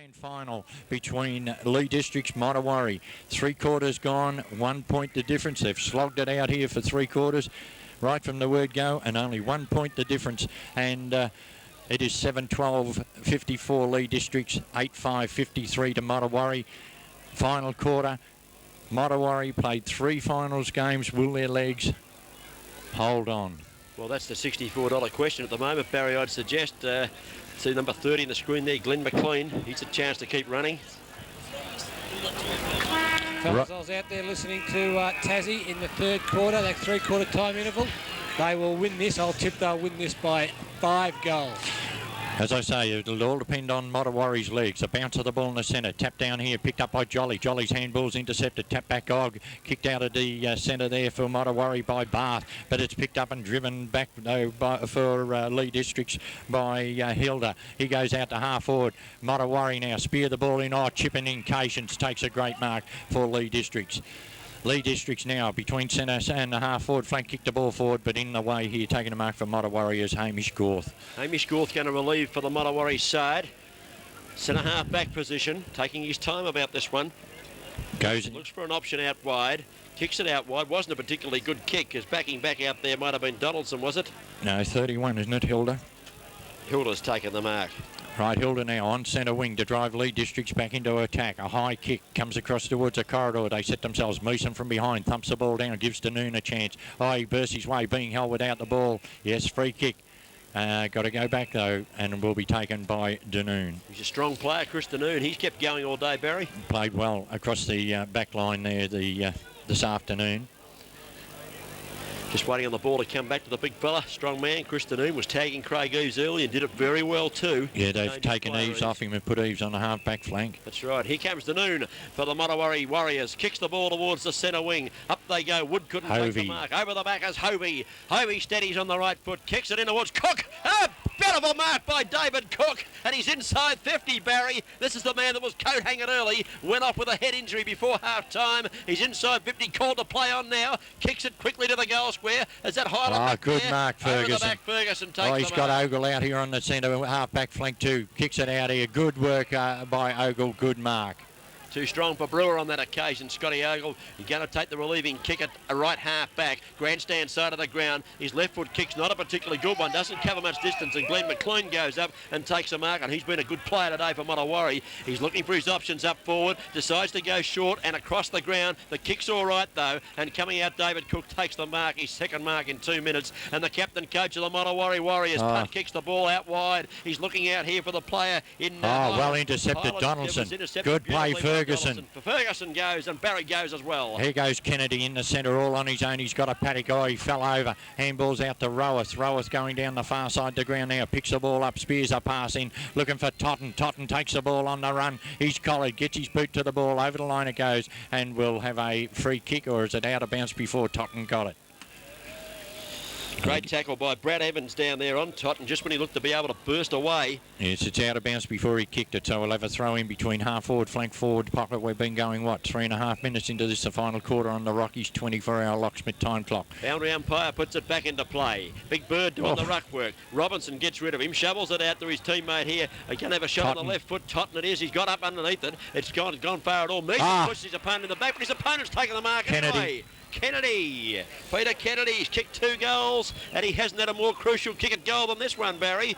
Grand final between Leigh District's Mottawarri. 3 quarters gone, 1 point the difference. They've slogged it out here for 3 quarters right from the word go, and only 1 point the difference. And it is 7-12-54 Leigh District's, 8-5-53 to Mottawarri. Final quarter. Mottawarri played 3 finals games. Will their legs hold on? Well, that's the $64 question at the moment, Barry. I'd suggest see number 30 on the screen there, Glenn McLean. He's a chance to keep running. Fellas, I was out there listening to Tassie in the 3rd quarter, that 3-quarter time interval. They will win this. I'll tip they'll win this by 5 goals. As I say, it'll all depend on Mottawarri's legs. A bounce of the ball in the centre. Tap down here, picked up by Jolly. Jolly's handball's intercepted. Tap back Og. Kicked out of the centre there for Mottawarri by Bath. But it's picked up and driven back though for Leigh Districts by Hilda. He goes out to half forward. Mottawarri now spear the ball in. Oh, chipping in. Patience takes a great mark for Leigh Districts. Leigh Districts now between centre and the half forward flank, kicked the ball forward, but in the way here, taking a mark for Mottawarri is Hamish Gorth. Hamish Gorth going to relieve for the Mottawarri side. Centre half back position, taking his time about this one. Looks for an option out wide, kicks it out wide. Wasn't a particularly good kick, because backing back out there might have been Donaldson, was it? No, 31, isn't it, Hilda? Hilda's taken the mark. Right, Hilda now on centre wing to drive Leigh Districts back into attack. A high kick comes across towards a corridor. They set themselves. Meeson from behind thumps the ball down, gives Danoon a chance. Oh, he bursts his way, being held without the ball. Yes, free kick. Got to go back though, and will be taken by Danoon. He's a strong player, Chris Danoon. He's kept going all day, Barry. Played well across the back line there this afternoon. Just waiting on the ball to come back to the big fella. Strong man, Chris Danoon, was tagging Craig Eves early and did it very well too. Yeah, they've taken Eves off him and put Eves on the half-back flank. That's right. Here comes Danoon for the Mottawarri Warriors. Kicks the ball towards the centre wing. Up they go. Wood couldn't take the mark. Over the back is Hovey. Hovey steadies on the right foot. Kicks it in towards Cook. A beautiful mark by David Cook. And he's inside 50, Barry. This is the man that was coat hanging early. Went off with a head injury before half-time. He's inside 50. Called to play on now. Kicks it quickly to the goal square. Is that Highland? Oh, good there? mark, Ferguson. Over the back, Ferguson takes he's got Ogle out here on the centre half-back flank too. Kicks it out here. Good work by Ogle. Good mark. Too strong for Brewer on that occasion. Scotty Ogle, he's going to take the relieving kick at a right half back. Grandstand side of the ground. His left foot kick's not a particularly good one. Doesn't cover much distance. And Glenn McLean goes up and takes a mark. And he's been a good player today for Mottawarri. He's looking for his options up forward. Decides to go short and across the ground. The kick's all right though. And coming out, David Cook takes the mark. His second mark in 2 minutes. And the captain coach of the Mottawarri Warriors punt kicks the ball out wide. He's looking out here for the player in. Well intercepted, Donaldson. Good play, Ferguson. Ferguson goes and Barry goes as well. Here goes Kennedy in the centre all on his own. He's got a paddock. Oh, he fell over. Handball's out to Roworth. Roworth going down the far side of the ground now. Picks the ball up. Spears a pass in. Looking for Totten. Totten takes the ball on the run. He's collared. Gets his boot to the ball. Over the line it goes. And will have a free kick, or is it out of bounds before Totten got it? Great tackle by Brad Evans down there on Totten, just when he looked to be able to burst away. Yes, it's out of bounds before he kicked it, so we'll have a throw in between half forward, flank forward pocket. We've been going, what, 3.5 minutes into this, the final quarter on the Rockies 24-hour locksmith time clock. Boundary umpire puts it back into play. Big Bird doing the ruck work. Robinson gets rid of him, shovels it out to his teammate here. He can have a shot on the left foot. Totten it is. He's got up underneath it. It's gone far at all. Meeson pushes his opponent in the back, but his opponent's taken the mark away. Kennedy. Peter Kennedy. He's kicked 2 goals, and he hasn't had a more crucial kick at goal than this one, Barry.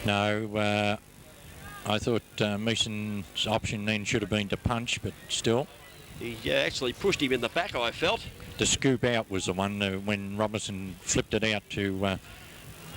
No, I thought Meeson's option then should have been to punch, but still. He actually pushed him in the back, I felt. The scoop out was the one when Robinson flipped it out to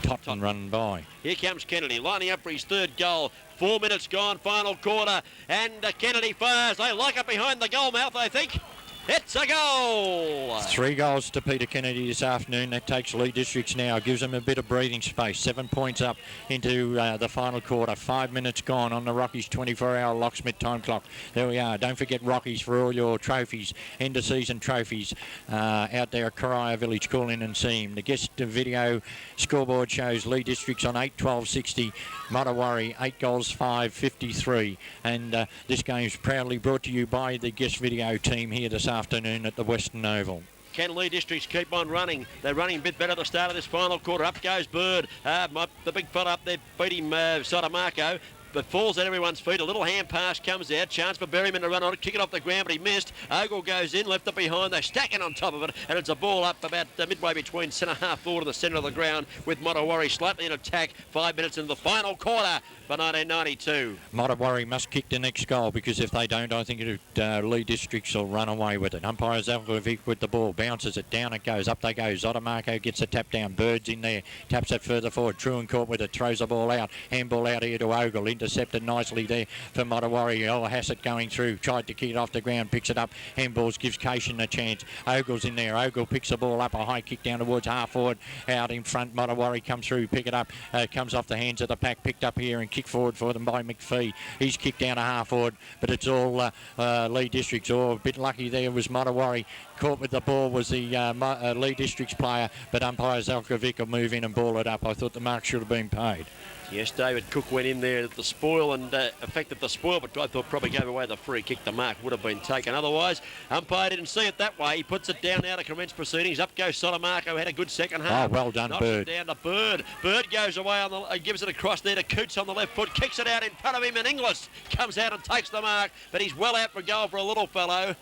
Totten run by. Here comes Kennedy, lining up for his 3rd goal. 4 minutes gone, final quarter, and Kennedy fires. They like it behind the goal mouth, I think. It's a goal! 3 goals to Peter Kennedy this afternoon. That takes Leigh Districts now. Gives them a bit of breathing space. 7 points up into the final quarter. 5 minutes gone on the Rockies 24-hour locksmith time clock. There we are. Don't forget Rockies for all your trophies, end-of-season trophies out there at Coria Village. Call in and see him. The guest video scoreboard shows Leigh Districts on 8-12-60. Mottawarri 8 goals, 5-53. And this game is proudly brought to you by the guest video team here this afternoon at the Western Oval. Can Leigh Districts keep on running? They're running a bit better at the start of this final quarter. Up goes Bird. The big fella up there beat him, Sotomarco. but falls at everyone's feet. A little hand pass comes out. Chance for Berryman to run on it, kick it off the ground, but he missed. Ogle goes in, left it behind. They're stacking on top of it, and it's a ball up about midway between centre half forward to the centre of the ground with Motawari slightly in attack. 5 minutes into the final quarter for 1992. Motawari must kick the next goal, because if they don't, I think Leigh Districts will run away with it. Umpire Zalkovic with the ball, bounces it, down it goes, up they go. Zotomarco gets a tap down, Bird's in there, taps it further forward. Truancourt with it, throws the ball out, handball out here to Ogle, intercepted nicely there for Motawari. Hassett going through, tried to kick it off the ground, picks it up, handballs, gives Cation a chance. Ogle's in there, Ogle picks the ball up, a high kick down towards half forward, out in front. Motawari comes through, pick it up, comes off the hands of the pack, picked up here and kicked forward for them by McPhee. He's kicked down to half forward, but it's all Leigh Districts. A bit lucky there was Motawari. Caught with the ball was the Leigh Districts player, but umpire Zalkovic will move in and ball it up. I thought the mark should have been paid. Yes, David Cook went in there at the spoil and affected the spoil, but I thought probably gave away the free kick. The mark would have been taken otherwise. Umpire didn't see it that way. He puts it down now to commence proceedings. Up goes Sotomarco, had a good second half. Oh, well done, Knocks Bird. It down to Bird. Bird goes away on the, gives it across there to Coots on the left foot, kicks it out in front of him, and Inglis comes out and takes the mark, but he's well out for goal for a little fellow.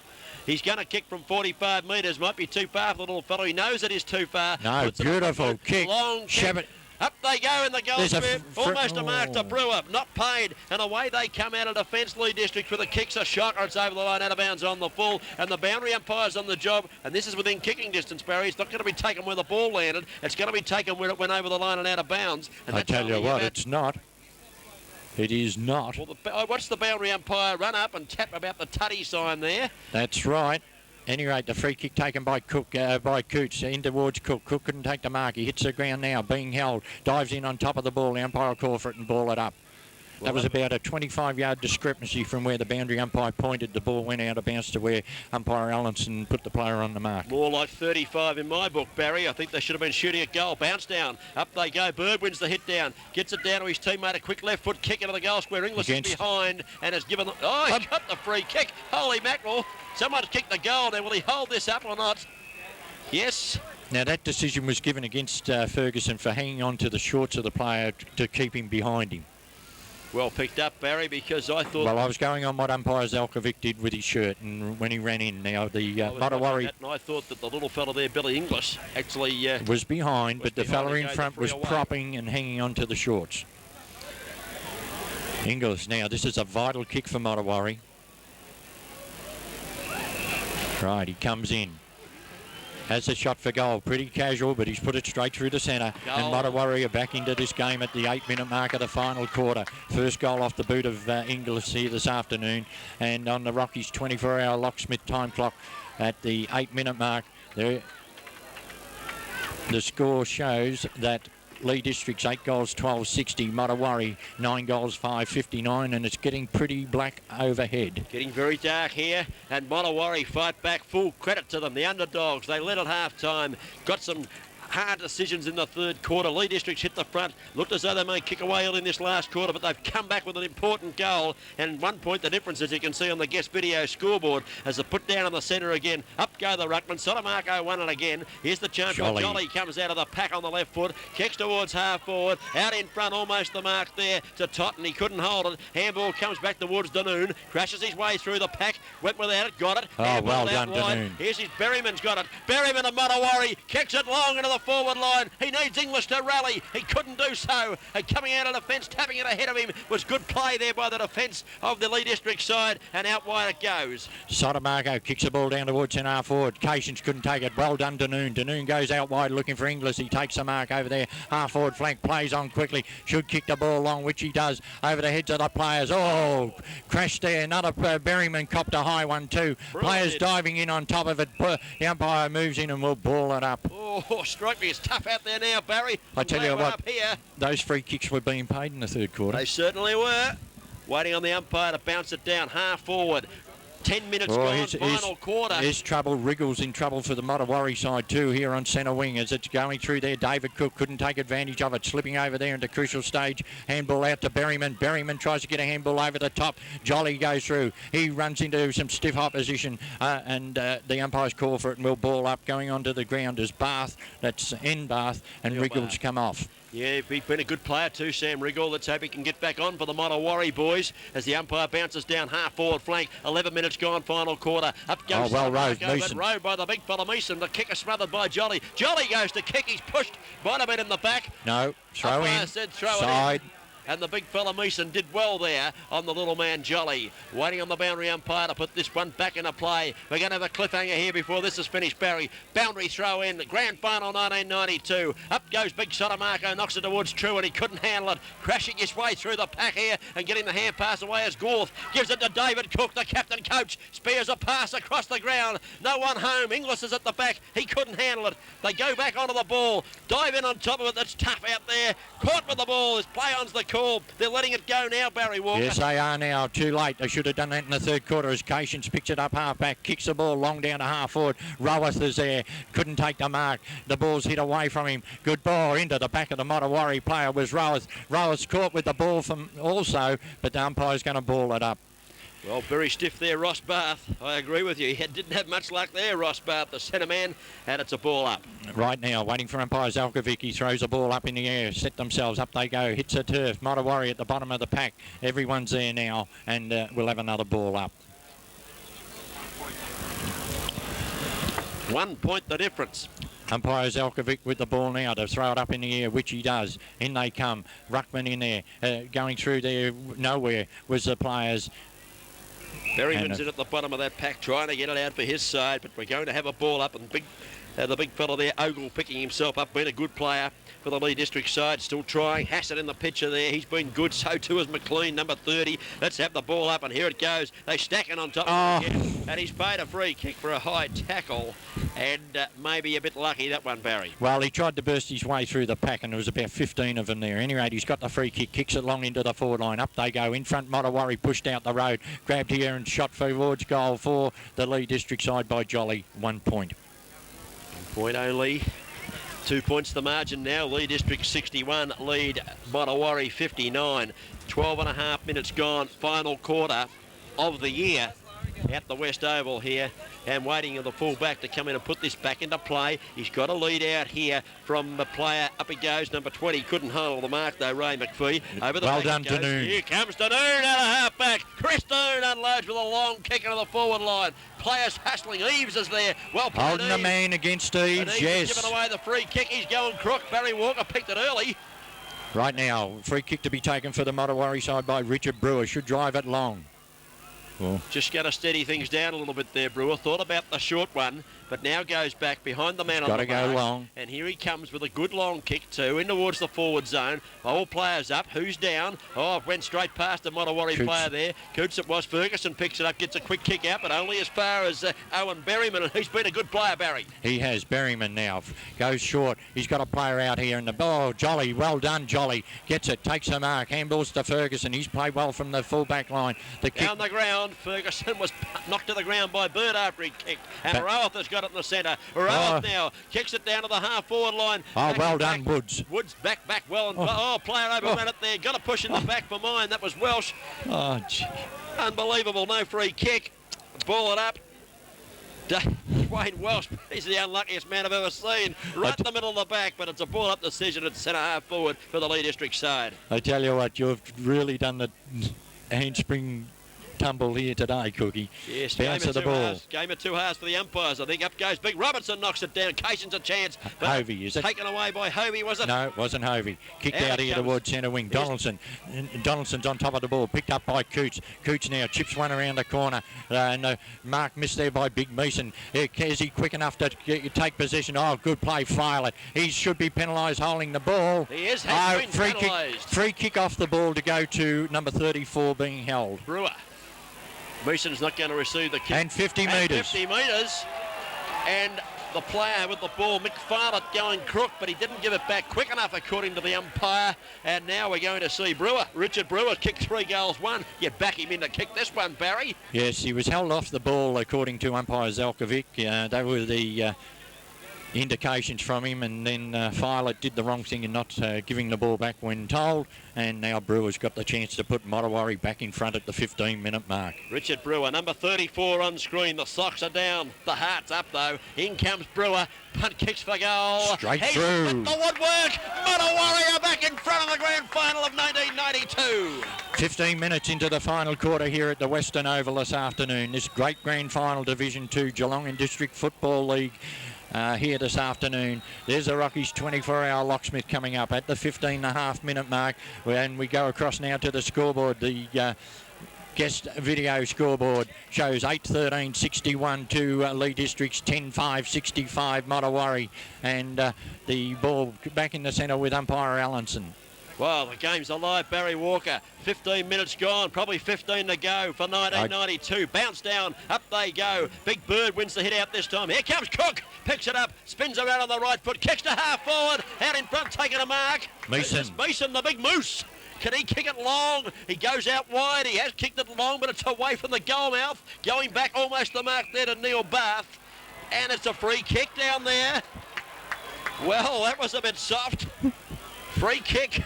He's going to kick from 45 metres. Might be too far for the little fellow. He knows it is too far. No, beautiful kick. Long kick. Up they go in the goal square. Almost a mark to Brewer. Not paid. And away they come out of defence. Leigh District with a kick's a shocker. It's over the line, out of bounds on the full. And the boundary umpire's on the job. And this is within kicking distance, Barry. It's not going to be taken where the ball landed. It's going to be taken where it went over the line and out of bounds. And I tell you what, it's not. It is not. Well, watch the boundary umpire run up and tap about the tutty sign there. That's right. At any rate, the free kick taken by Cook, by Coots, in towards Cook. Cook couldn't take the mark. He hits the ground now, being held. Dives in on top of the ball. The umpire will call for it and ball it up. That was about a 25-yard discrepancy from where the boundary umpire pointed. The ball went out of bounds to where umpire Allenson put the player on the mark. More like 35 in my book, Barry. I think they should have been shooting at goal. Bounce down. Up they go. Bird wins the hit down. Gets it down to his teammate. A quick left foot kick into the goal square. Inglis is behind and has given... Oh, he's got the free kick. Holy mackerel. Someone's kicked the goal. Now, will he hold this up or not? Yes. Now, that decision was given against Ferguson for hanging on to the shorts of the player to keep him behind him. Well picked up, Barry, because I thought... Well, I was going on what umpire Zalkovic did with his shirt and when he ran in. Now, the Motawari... I thought that the little fella there, Billy Inglis, actually... was behind, but the fella in front was propping and hanging on to the shorts. Inglis, now, this is a vital kick for Motawari. Right, he comes in. Has a shot for goal. Pretty casual, but he's put it straight through the centre. And Motawari are back into this game at the 8-minute mark of the final quarter. First goal off the boot of Inglis here this afternoon. And on the Rockies 24-hour locksmith time clock at the 8-minute mark, the score shows that Leigh Districts 8 goals 12.60, Motawari 9 goals 5.59, and it's getting pretty black overhead. Getting very dark here, and Motawari fight back. Full credit to them, the underdogs. They led at half time, got some hard decisions in the third quarter. Leigh Districts hit the front, looked as though they may kick away in this last quarter, but they've come back with an important goal. And 1 point the difference, as you can see on the guest video scoreboard, as they put down in the centre again. Up go the ruckman. Sotomarco won it again. Here's the chance. Jolly comes out of the pack on the left foot, kicks towards half forward, out in front, almost the mark there to Totten. He couldn't hold it. Handball comes back towards Danoon, crashes his way through the pack, went without it, got it. Oh, well done, Danoon. Here's his Berryman's got it. Berryman and Motawari kicks it long into the forward line. He needs English to rally. He couldn't do so. And coming out of defence, tapping it ahead of him, was good play there by the defence of the Leigh District side, and out wide it goes. Sotomarco kicks the ball down towards centre half forward. Cations couldn't take it. Well done, Danoon. Danoon goes out wide looking for Inglis. He takes the mark over there. Half forward flank, plays on quickly. Should kick the ball long, which he does, over the heads of the players. Oh, crashed there. Another Berryman copped a high one too. Brilliant. Players diving in on top of it. The umpire moves in and will ball it up. Oh, strike me. It's tough out there now, Barry. I tell you what, those free kicks were being paid in the third quarter. They certainly were. Waiting on the umpire to bounce it down half forward. 10 minutes gone, final quarter. There's trouble. Wriggles in trouble for the Motawari side too here on centre wing as it's going through there. David Cook couldn't take advantage of it, slipping over there into crucial stage. Handball out to Berryman. Berryman tries to get a handball over the top. Jolly goes through. He runs into some stiff opposition and the umpire's call for it and will ball up. Going onto the ground is Bath. That's in Bath, and Wriggles come off. Yeah, he's been a good player too, Sam Riggle. Let's hope he can get back on for the Mottawarri boys as the umpire bounces down half forward flank. 11 minutes gone, final quarter. Up goes rowed rowed by the big fella Meeson. The kicker smothered by Jolly. Jolly goes to kick. He's pushed. Might have been in the back. No, throw umpire in. said throw Side. it in. And the big fella Meeson did well there on the little man Jolly. Waiting on the boundary umpire to put this one back into play. We're going to have a cliffhanger here before this is finished, Barry. Boundary throw in. Grand final 1992. Up goes big Sotomarco. Knocks it towards True and he couldn't handle it. Crashing his way through the pack here and getting the hand pass away as Gorth gives it to David Cook, the captain coach. Spears a pass across the ground. No one home. Inglis is at the back. He couldn't handle it. They go back onto the ball. Dive in on top of it. That's tough out there. Caught with the ball. His play on's the call. They're letting it go now, Barry Walker. Yes, they are now. Too late. They should have done that in the third quarter as Cations picks it up half back, kicks the ball long down to half forward. Roworth is there. Couldn't take the mark. The ball's hit away from him. Good ball into the back of the Mottawarri player was Roworth. Roworth's caught with the ball from also, but the umpire's going to ball it up. Well, very stiff there, Ross Barth. I agree with you. He didn't have much luck there, Ross Barth, the centre man, and it's a ball up. Right now, waiting for umpire Zalkovic. He throws the ball up in the air. Set themselves. Up they go. Hits the turf. Mottawarri at the bottom of the pack. Everyone's there now, and we'll have another ball up. 1 point the difference. Umpire Zalkovic with the ball now to throw it up in the air, which he does. In they come. Ruckman in there. Going through there nowhere was the players. Berryman's in at the bottom of that pack trying to get it out for his side, but we're going to have a ball up, and the big fella there, Ogle, picking himself up, been a good player for the Leigh District side, still trying. Hassett in the picture there, he's been good, so too is McLean, number 30. Let's have the ball up, and here it goes. They stack it on top of it again, and he's paid a free kick for a high tackle, and maybe a bit lucky, that one, Barry. Well, he tried to burst his way through the pack, and there was about 15 of them there. Anyway, he's got the free kick, kicks it long into the forward line. Up they go. In front, Mottawarri pushed out the road, grabbed here and shot towards goal for the Leigh District side by Jolly. 1 point. 1 point only. 2 points the margin now. Leigh District 61, lead Mottawarri 59. 12 and a half minutes gone. Final quarter of the year at the West Oval here, and waiting on the full-back to come in and put this back into play. He's got a lead out here from the player. Up he goes, number 20. Couldn't handle the mark though, Ray McPhee. Over the well back done, goes. Danoon. Here comes Danoon out of half-back. Chris Danoon unloads with a long kick into the forward line. Players hustling. Eves is there. Well played. Holding the man against Eves, yes. Giving away the free kick. He's going crook. Barry Walker picked it early. Right now, free kick to be taken for the Mottawarri side by Richard Brewer. Should drive it long. Well, just going to steady things down a little bit there, Brewer. Thought about the short one, but now goes back behind the man on the mark. Got to go long. And here he comes with a good long kick too, in towards the forward zone. All players up. Who's down? Oh, went straight past the Mottawarri player there. Coots it was. Ferguson picks it up, gets a quick kick out, but only as far as Owen Berryman, and he's been a good player, Barry. He has. Berryman now goes short. He's got a player out here in the... Oh, Jolly. Well done, Jolly. Gets it. Takes the mark. Handballs to Ferguson. He's played well from the full-back line. The kick... Down the ground. Ferguson was knocked to the ground by Bird after he kicked. And Roworth has got it in the centre. Roworth now kicks it down to the half-forward line. Oh, well done, Woods. Woods back well. And player overran it there. Got to push in the back for mine. That was Welsh. Oh, gee. Unbelievable. No free kick. Ball it up. Wayne Welsh, he's the unluckiest man I've ever seen. Right in the middle of the back, but it's a ball-up decision at centre half forward for the Leigh District side. I tell you what, you've really done the handspring tumble here today, Cookie. Yes, bounce of the ball. Game of two halves for the umpires. I think up goes Big Robinson, knocks it down. Cation's a chance. Hovey, is it? Taken away by Hovey, was it? No, it wasn't Hovey. Kicked out here towards centre wing. Donaldson. Donaldson's on top of the ball. Picked up by Coots. Coots now chips one around the corner. And the mark missed there by Big Meeson. Is he quick enough to take possession? Oh, good play. File it. He should be penalised holding the ball. He is. Has been penalised. Free kick off the ball to go to number 34 being held. Brewer. Meeson's not going to receive the kick. And 50 metres. 50 metres. And the player with the ball, Mick Farlett, going crook, but he didn't give it back quick enough, according to the umpire. And now we're going to see Brewer. Richard Brewer kicked 3 goals, 1. You back him in to kick this one, Barry. Yes, he was held off the ball, according to umpire Zalkovic. They were the indications from him, and then Violet did the wrong thing in not giving the ball back when told, and now Brewer's got the chance to put Motawari back in front at the 15-minute mark. Richard Brewer, number 34 on screen. The socks are down, the heart's up though. In comes Brewer, punt kicks for goal. Straight He's through. hit the woodwork. Motawari are back in front of the grand final of 1992. 15 minutes into the final quarter here at the Western Oval this afternoon. This great grand final Division 2 Geelong and District Football League here this afternoon. There's the Rockies 24-hour locksmith coming up at the 15.5-minute mark, and we go across now to the scoreboard. The guest video scoreboard shows 8-13-61 to Leigh District's 10-5-65 Motawari, and the ball back in the centre with umpire Allenson. Well, the game's alive, Barry Walker. 15 minutes gone, probably 15 to go for 1992. Bounce down, up they go. Big Bird wins the hit out this time. Here comes Cook, picks it up, spins around on the right foot, kicks to half forward, out in front, taking a mark. Mason. Mason, the big moose. Can he kick it long? He goes out wide. He has kicked it long, but it's away from the goal mouth. Going back almost the mark there to Neil Bath. And it's a free kick down there. Well, that was a bit soft. Free kick.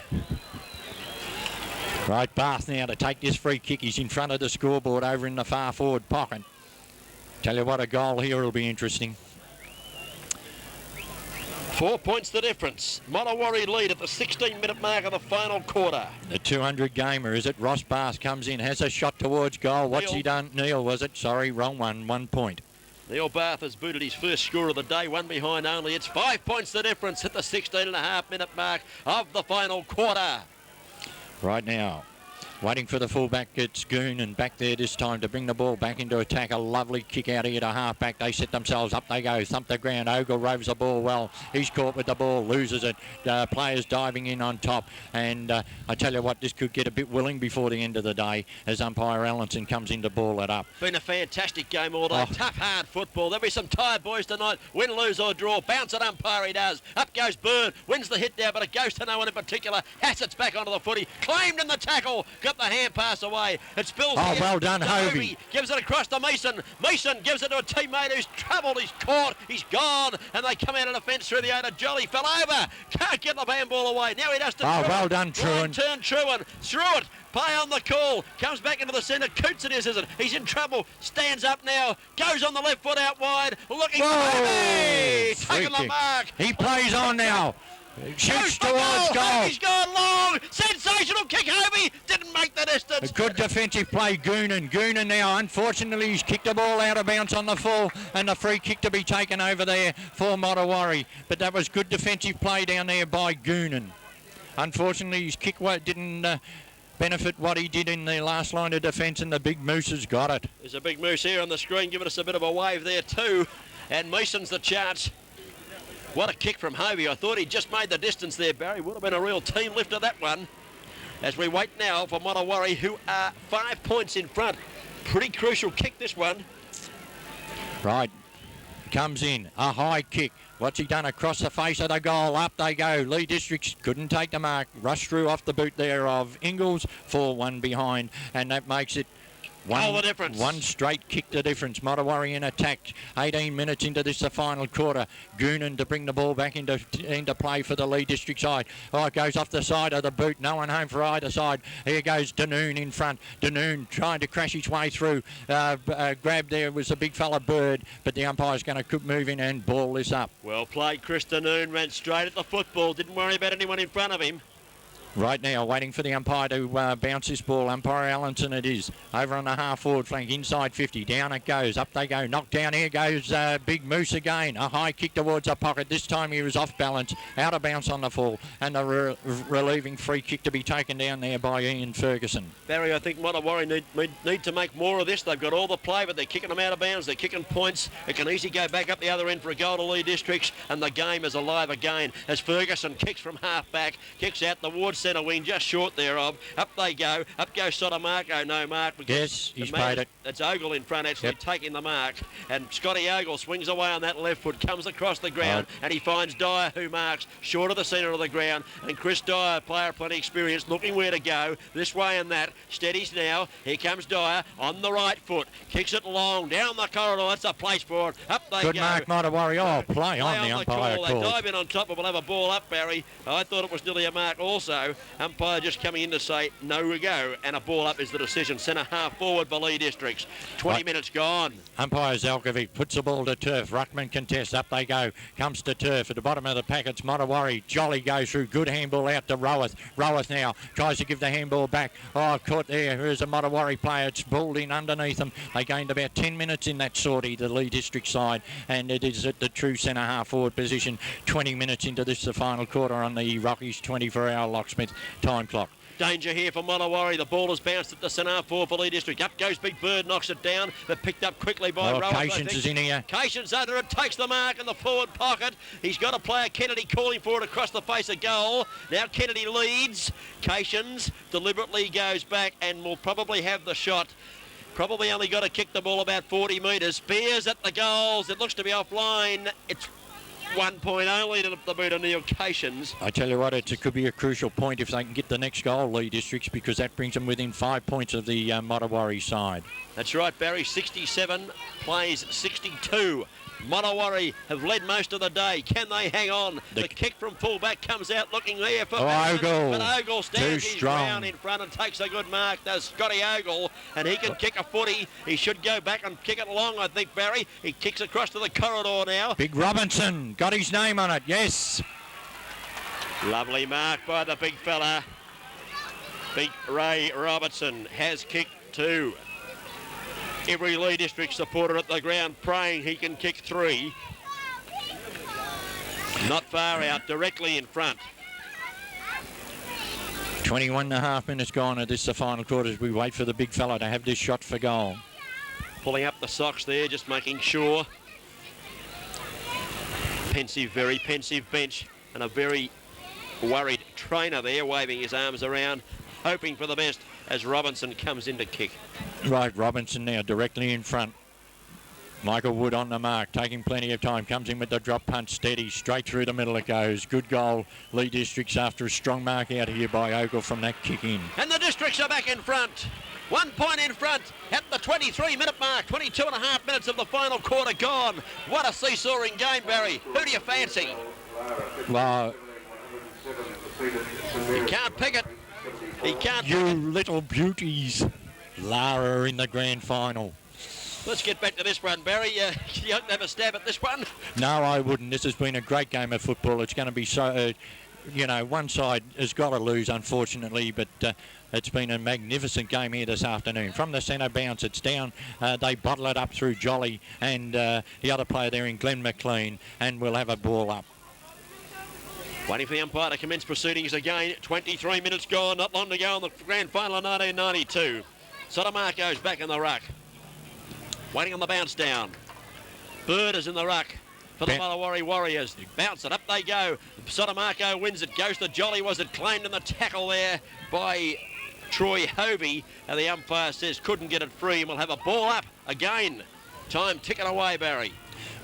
Right, Bath now to take this free kick. He's in front of the scoreboard over in the far forward pocket. Tell you what, a goal here will be interesting. 4 points the difference. Motawari lead at the 16-minute mark of the final quarter. The 200 gamer, is it? Ross Bath comes in, has a shot towards goal. What's he done? Neil, was it? Sorry, wrong one. 1 point. Neil Bath has booted his first score of the day, one behind only. It's 5 points the difference at the 16.5-minute mark of the final quarter. Right now, waiting for the fullback, it's Goon, and back there this time to bring the ball back into attack. A lovely kick out here to half-back. They set themselves up. They go, thump the ground. Ogle roves the ball well. He's caught with the ball, loses it. Players diving in on top. And I tell you what, this could get a bit willing before the end of the day as umpire Allenson comes in to ball it up. Been a fantastic game all day. Tough, hard football. There'll be some tired boys tonight. Win, lose or draw. Bounce at umpire he does. Up goes Bird. Wins the hit down, but it goes to no one in particular. Hassets back onto the footy. Claimed in the tackle. Got the hand pass away. It spills. Oh, well done, Hovey. Gives it across to Mason. Mason gives it to a teammate who's troubled. He's caught. He's gone. And they come out of the fence through the owner. Jolly fell over. Can't get the handball away. Now he does to Truan. Well done, Truan. Turn Truan. Through it. Play on the call. Comes back into the centre. Coots it is it? He's in trouble. Stands up now. Goes on the left foot out wide. Looking for Hovey. Taking the mark. He plays on now. Shoots towards goal. He's gone long. Sensational kick. Hovey didn't make the distance. A good defensive play, Goonan. Goonan now, unfortunately, he's kicked the ball out of bounds on the full, and the free kick to be taken over there for Motawari. But that was good defensive play down there by Goonan. Unfortunately, his kick didn't benefit what he did in the last line of defence, and the big moose has got it. There's a big moose here on the screen, giving us a bit of a wave there too. And Mason's the chance. What a kick from Hovey. I thought he just made the distance there, Barry. Would have been a real team lifter, that one. As we wait now for Motawari, who are 5 points in front. Pretty crucial kick, this one. Right. Comes in. A high kick. What's he done across the face of the goal? Up they go. Leigh Districts couldn't take the mark. Rushed through off the boot there of Ingalls. 4-1 behind. And that makes it all the difference. One straight kick the difference. Motawari in attack. 18 minutes into this, the final quarter. Goonan to bring the ball back into play for the Leigh District side. Oh, it goes off the side of the boot. No one home for either side. Here goes Danoon in front. Danoon trying to crash his way through. Grab there was a big fella Bird, but the umpire's going to move in and ball this up. Well played, Chris Danoon. Ran straight at the football. Didn't worry about anyone in front of him. Right now, waiting for the umpire to bounce this ball. Umpire Allenson it is. Over on the half-forward flank, inside 50. Down it goes. Up they go. Knocked down. Here goes Big Moose again. A high kick towards the pocket. This time he was off balance. Out of bounce on the fall. And the relieving free kick to be taken down there by Ian Ferguson. Barry, I think Motawari need to make more of this. They've got all the play, but they're kicking them out of bounds. They're kicking points. It can easily go back up the other end for a goal to Leigh Districts. And the game is alive again as Ferguson kicks from half-back. Kicks out towards centre wing, just short thereof. Up they go. Up goes Sotomarco. No mark. Yes, he's paid it. It's Ogle in front, actually, taking the mark. And Scotty Ogle swings away on that left foot, comes across the ground, and he finds Dyer, who marks short of the centre of the ground. And Chris Dyer, player of plenty experience, looking where to go. This way and that. Steadies now. Here comes Dyer on the right foot. Kicks it long down the corridor. That's a place for it. Up they Good go. mark, might have worry. Oh, play on the umpire call. call. They dive in on top, and we'll have a ball up, Barry. I thought it was nearly a mark also. Umpire just coming in to say no go, and a ball up is the decision. Centre half forward for Leigh Districts. 20 minutes gone. Umpire Zalkovic puts the ball to turf. Ruckman contests. Up they go. Comes to turf. At the bottom of the pack, it's Montawari. Jolly goes through. Good handball out to Roweth. Roweth now tries to give the handball back. Oh, caught there. Here's a Montawari player. It's balled in underneath them. They gained about 10 minutes in that sortie, the Leigh District side, and it is at the true centre half forward position. 20 minutes into this, the final quarter on the Rockies 24-hour locksmith time clock. Danger here for Montawari. The ball has bounced at the centre for Leigh District. Up goes Big Bird, knocks it down, but picked up quickly by Rowett. Patience is in here. Patience under it, takes the mark in the forward pocket. He's got a player, Kennedy, calling for it across the face of goal. Now Kennedy leads. Cations deliberately goes back and will probably have the shot. Probably only got to kick the ball about 40 metres. Spears at the goals. It looks to be offline. It's 1 point only to the boot of Neil Cations. I tell you what, it could be a crucial point if they can get the next goal, Leigh Districts, because that brings them within 5 points of the Montawari side. That's right, Barry. 67 plays 62. Montawari have led most of the day. Can they hang on? The kick from full-back comes out looking there for Ogle. But Ogle stands his ground in front and takes a good mark. Does Scotty Ogle, and he can kick a footy. He should go back and kick it along, I think, Barry. He kicks across to the corridor now. Big Robinson got his name on it, yes. Lovely mark by the big fella. Big Ray Robertson has kicked two. Every Leigh District supporter at the ground praying he can kick three. Not far out, directly in front. 21.5 minutes gone at this, the final quarter, as we wait for the big fella to have this shot for goal. Pulling up the socks there, just making sure. Pensive, very pensive bench, and a very worried trainer there, waving his arms around, hoping for the best as Robinson comes in to kick. Right, Robinson now directly in front. Michael Wood on the mark, taking plenty of time, comes in with the drop punch, steady, straight through the middle it goes. Good goal, Leigh Districts after a strong mark out here by Ogle from that kick in. And the Districts are back in front. 1 point in front at the 23-minute mark. 22.5 minutes of the final quarter gone. What a seesawing game, Barry. Who do you fancy? Well, you can't pick it. He can't. You little beauties. Lara in the grand final. Let's get back to this one, Barry. You don't have a stab at this one? No, I wouldn't. This has been a great game of football. It's going to be so, one side has got to lose, unfortunately, but it's been a magnificent game here this afternoon. From the centre bounce, it's down. They bottle it up through Jolly and the other player there in Glenn McLean, and we'll have a ball up. Waiting for the umpire to commence proceedings again. 23 minutes gone, not long to go on the grand final of 1992. Sotomarco's back in the ruck. Waiting on the bounce down. Bird is in the ruck for the Montawari Warriors. Bounce it, up they go. Sotomarco wins it, goes to Jolly. Was it claimed in the tackle there by Troy Hovey? And the umpire says couldn't get it free, and we'll have a ball up again. Time ticking away, Barry.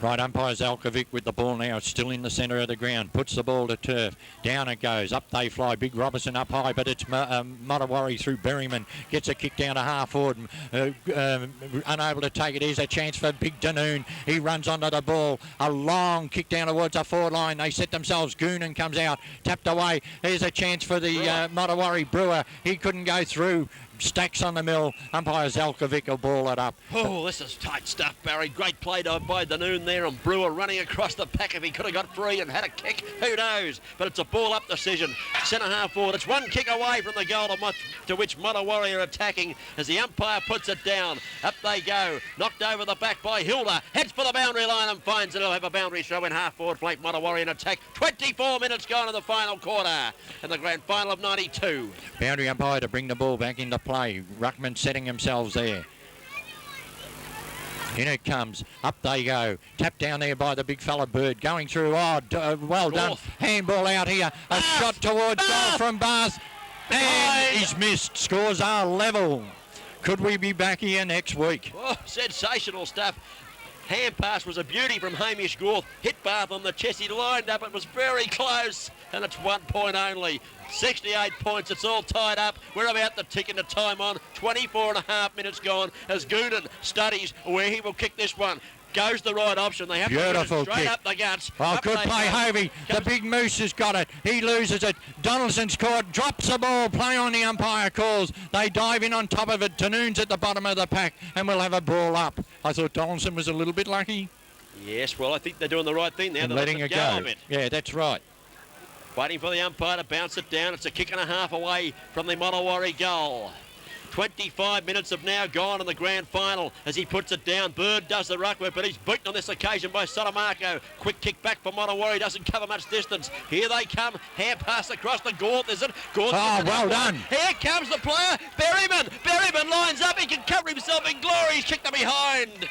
Right, umpire Zalkovic with the ball now. It's still in the centre of the ground. Puts the ball to turf. Down it goes. Up they fly. Big Robertson up high, but it's Montawari through Berryman. Gets a kick down to half forward. Unable to take it. Here's a chance for Big Danoon. He runs onto the ball. A long kick down towards the forward line. They set themselves. Goonan comes out. Tapped away. Here's a chance for the Montawari Brewer. He couldn't go through. Stacks on the mill. Umpire Zalkovic will ball it up. Oh, this is tight stuff, Barry. Great play by Danoon there, and Brewer running across the pack. If he could have got free and had a kick, who knows? But it's a ball up decision. Centre half forward. It's one kick away from the goal to which Montawari are attacking as the umpire puts it down. Up they go. Knocked over the back by Hilda. Heads for the boundary line and finds it. He'll have a boundary throw in half forward flank. Montawari in attack. 24 minutes gone in the final quarter in the grand final of 92. Boundary umpire to bring the ball back into play. Ruckman setting themselves there. In it comes. Up they go. Tapped down there by the big fella Bird. Going through. Oh, well done. Handball out here. A shot towards goal from Bath. And he's missed. Scores are level. Could we be back here next week? Oh, sensational stuff. Hand pass was a beauty from Hamish Gorth. Hit Bath on the chest. He lined up. It was very close. And it's 1 point only. 68 points. It's all tied up. We're about to tick into time on. 24 and a half minutes gone as Goonan studies where he will kick this one. Goes the right option. They have Beautiful to straight kick. up the guts. Oh, up good play, Hovey. The big moose has got it. He loses it. Donaldson's caught, drops the ball. Play on, the umpire calls. They dive in on top of it. Tanoon's at the bottom of the pack, and we'll have a ball up. I thought Donaldson was a little bit lucky. Yes, well, I think they're doing the right thing now. And They're letting it go. A bit. Yeah, that's right. Waiting for the umpire to bounce it down. It's a kick and a half away from the Monowari goal. 25 minutes have now gone in the grand final as he puts it down. Bird does the ruck work, but he's beaten on this occasion by Sotomaco. Quick kick back for Monowari, doesn't cover much distance. Here they come, hand pass across the Gorth, is it? Gorth, oh, well done. Here comes the player, Berryman. Berryman lines up, he can cover himself in glory. He's kicked it behind.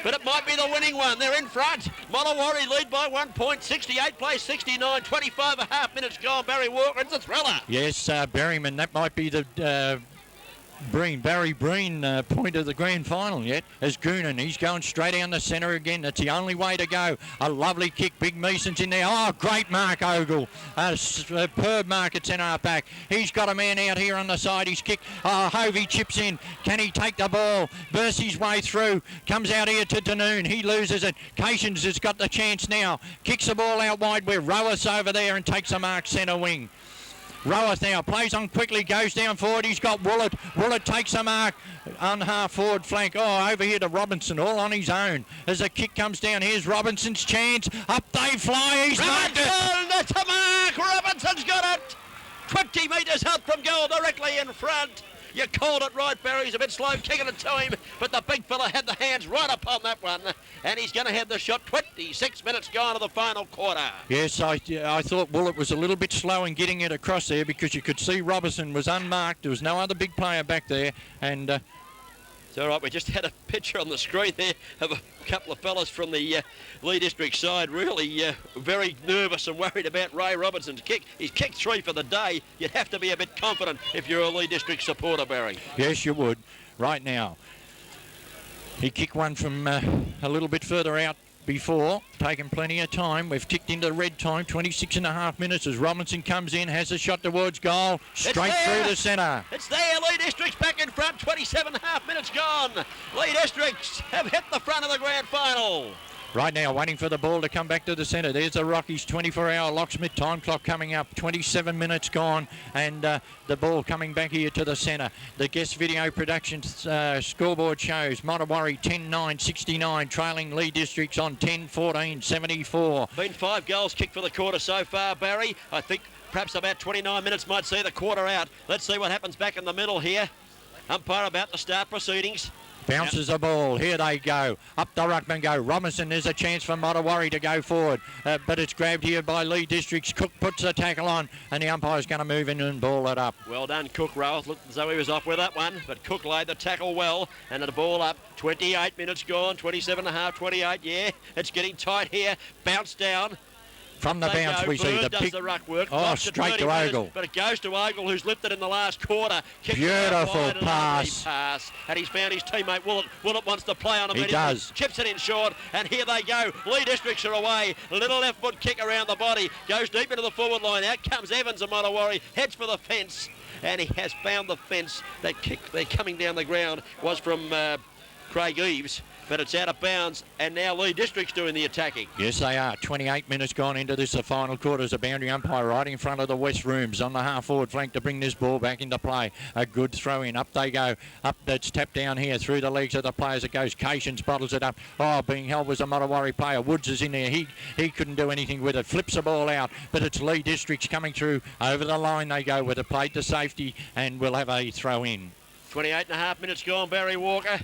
But it might be the winning one. They're in front. Monowari lead by 1 point. 68 plays 69. 25 and a half minutes gone. Barry Walker, it's a thriller. Yes, Berryman, that might be the Barry Breen point of the grand final yet. As Goonan, he's going straight down the centre again. That's the only way to go. A lovely kick. Big Meason's in there. Oh, great mark, Ogle. Superb mark at centre back. He's got a man out here on the side. He's kicked. Oh, Hovey chips in. Can he take the ball? Bursts his way through. Comes out here to Danoon. He loses it. Cations has got the chance now. Kicks the ball out wide where Rowas over there and takes a mark centre wing. Rowas now plays on quickly, goes down forward. He's got Willett. Willett takes a mark on half forward flank. Oh, over here to Robinson, all on his own. As the kick comes down, here's Robinson's chance. Up they fly. He's marked it. That's a mark. Robinson's got it. 20 metres up from goal, directly in front. You called it right, Barry. He's a bit slow kicking it to him, but the big fella had the hands right upon that one, and he's going to have the shot. 26 minutes gone to the final quarter. Yes, I thought Willett was a little bit slow in getting it across there because you could see Robinson was unmarked. There was no other big player back there, and it's all right. We just had a picture on the screen there of a couple of fellas from the Leigh District side really very nervous and worried about Ray Robinson's kick. He's kicked 3 for the day. You'd have to be a bit confident if you're a Leigh District supporter, Barry. Yes, you would. Right now, he kicked one from a little bit further out before, taken plenty of time. We've ticked into red time, 26 and a half minutes as Robinson comes in, has a shot towards goal, straight through the centre. It's there, Leigh District's back in front, 27 and a half minutes gone. Leigh Districts have hit the front of the grand final. Right now, waiting for the ball to come back to the centre. There's the Rockies 24-hour locksmith time clock coming up. 27 minutes gone, and the ball coming back here to the centre. The guest video production scoreboard shows Monowari 10-9-69, trailing Leigh Districts on 10-14-74. Been 5 goals kicked for the quarter so far, Barry. I think perhaps about 29 minutes might see the quarter out. Let's see what happens back in the middle here. Umpire about to start proceedings. Bounces the ball. Here they go. Up the ruckman go. Robinson, there's a chance for Monowari to go forward. But it's grabbed here by Leigh Districts. Cook puts the tackle on, and the umpire's going to move in and ball it up. Well done, Cook. Rowell looked as though he was off with that one, but Cook laid the tackle well, and the ball up. 28 minutes gone. 27 and a half, 28. Yeah, it's getting tight here. Bounce down. From the bounce, we see the does big... the ruck work. Oh, straight to Ogle. But it goes to Ogle, who's lifted in the last quarter. Beautiful pass. And he's found his teammate, Willett. Willett wants to play on him. He does. Chips it in short, and here they go. Leigh Districts are away. A little left foot kick around the body. Goes deep into the forward line. Out comes Evans of Monowari. Heads for the fence, and he has found the fence. That kick, they're coming down the ground, was from Craig Eves. But it's out of bounds, and now Leigh District's doing the attacking. Yes, they are. 28 minutes gone into this, the final quarter. As a boundary umpire right in front of the West Rooms on the half-forward flank to bring this ball back into play. A good throw-in. Up they go. Up, that's tapped down here through the legs of the players. It goes. Cations bottles it up. Oh, being held was a Monowari player. Woods is in there. He couldn't do anything with it. Flips the ball out, but it's Leigh Districts coming through. Over the line they go with it. Played to safety, and we'll have a throw-in. 28 and a half minutes gone, Barry Walker.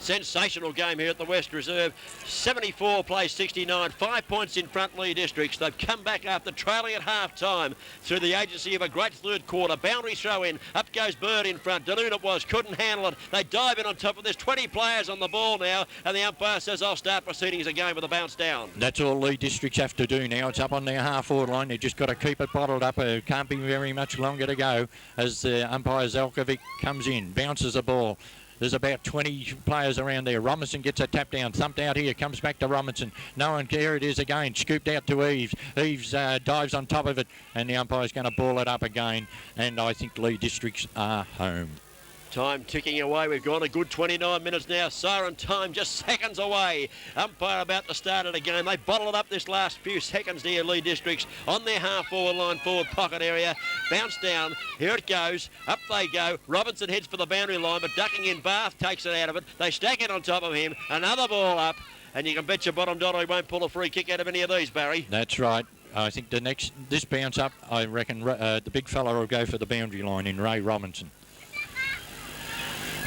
Sensational game here at the West Reserve. 74 plays 69, 5 points in front, Leigh Districts. They've come back after trailing at half-time through the agency of a great third quarter. Boundary throw in, up goes Bird in front. Danoon it was, couldn't handle it. They dive in on top of this. 20 players on the ball now, and the umpire says, I'll start proceedings again with a bounce down. That's all Leigh Districts have to do now. It's up on their half-forward line. They've just got to keep it bottled up. It can't be very much longer to go as umpire Zelkovic comes in, bounces the ball. There's about 20 players around there. Robinson gets a tap down, thumped out here, comes back to Robinson. No one, there it is again, scooped out to Eves. Eves dives on top of it, and the umpire's going to ball it up again, and I think Leigh Districts are home. Time ticking away. We've gone a good 29 minutes now. Siren time just seconds away. Umpire about to start it again. They bottle it up this last few seconds here, Leigh Districts, on their half-forward line, forward pocket area. Bounce down. Here it goes. Up they go. Robinson heads for the boundary line, but ducking in, Bath takes it out of it. They stack it on top of him. Another ball up. And you can bet your bottom dollar he won't pull a free kick out of any of these, Barry. That's right. I think this bounce up, I reckon the big fella will go for the boundary line in Ray Robinson.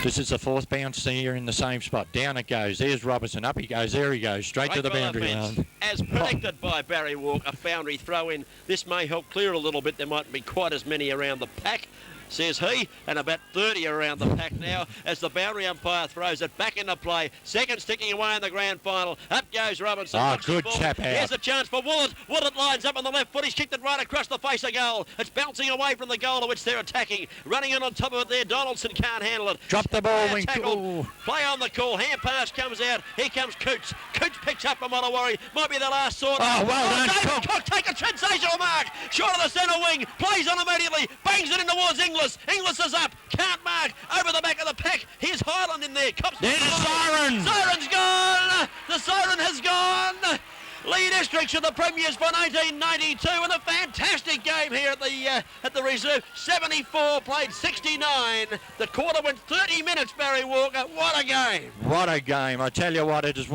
This is the fourth bounce here in the same spot. Down it goes. There's Robinson. Up he goes. There he goes. Straight to the boundary line. As predicted by Barry Walker, a boundary throw in. This may help clear a little bit. There might be quite as many around the pack, says he, and about 30 around the pack now as the boundary umpire throws it back into play. Seconds ticking away in the grand final. Up goes Robinson. Oh, good tap out. Here's a chance for Willett. Willett lines up on the left foot. He's kicked it right across the face of goal. It's bouncing away from the goal to which they're attacking. Running in on top of it there. Donaldson can't handle it. Drop the ball. Play on the call. Hand pass comes out. Here comes Coots. Coots picks up a Montawari. Might be the last sword. Oh, well done, David Cook. Take a sensational mark. Short of the centre wing. Plays on immediately. Bangs it in towards Inglis. Inglis is up. Can't mark. Over the back of the pack. Here's Highland in there. Cops there's the siren. Siren's gone. The siren has gone. Leigh Districts are the premiers for 1992, and a fantastic game here at the reserve. 74 played 69. The quarter went 30 minutes, Barry Walker. What a game. What a game. I tell you what, it is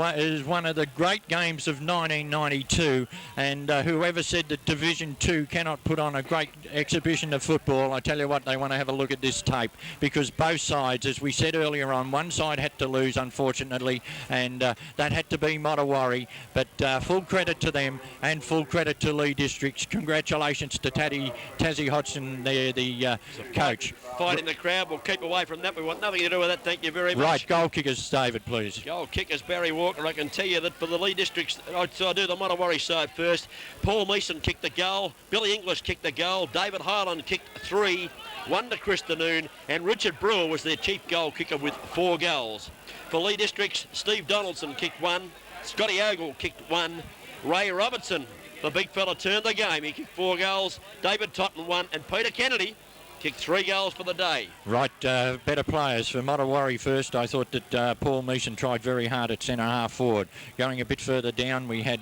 one of the great games of 1992, and whoever said that Division 2 cannot put on a great exhibition of football, I tell you what, they want to have a look at this tape, because both sides, as we said earlier on, one side had to lose, unfortunately, and that had to be Montawari, but full credit to them and full credit to Leigh Districts. Congratulations to Tassie Hodgson, the coach. Fight in the crowd. We'll keep away from that. We want nothing to do with that. Thank you very much. Right, goal kickers, David, please. Goal kickers, Barry Walker. I can tell you that for the Leigh Districts, I'll do the Montawari side first. Paul Meeson kicked the goal. Billy English kicked the goal. David Highland kicked 3. 1 to Chris Danoon. And Richard Brewer was their chief goal kicker with 4 goals. For Leigh Districts, Steve Donaldson kicked 1. Scotty Ogle kicked 1. Ray Robertson, the big fella, turned the game. He kicked 4 goals. David Totten 1. And Peter Kennedy kicked 3 goals for the day. Right, better players. For Montawari first, I thought that Paul Meeson tried very hard at centre half forward. Going a bit further down, we had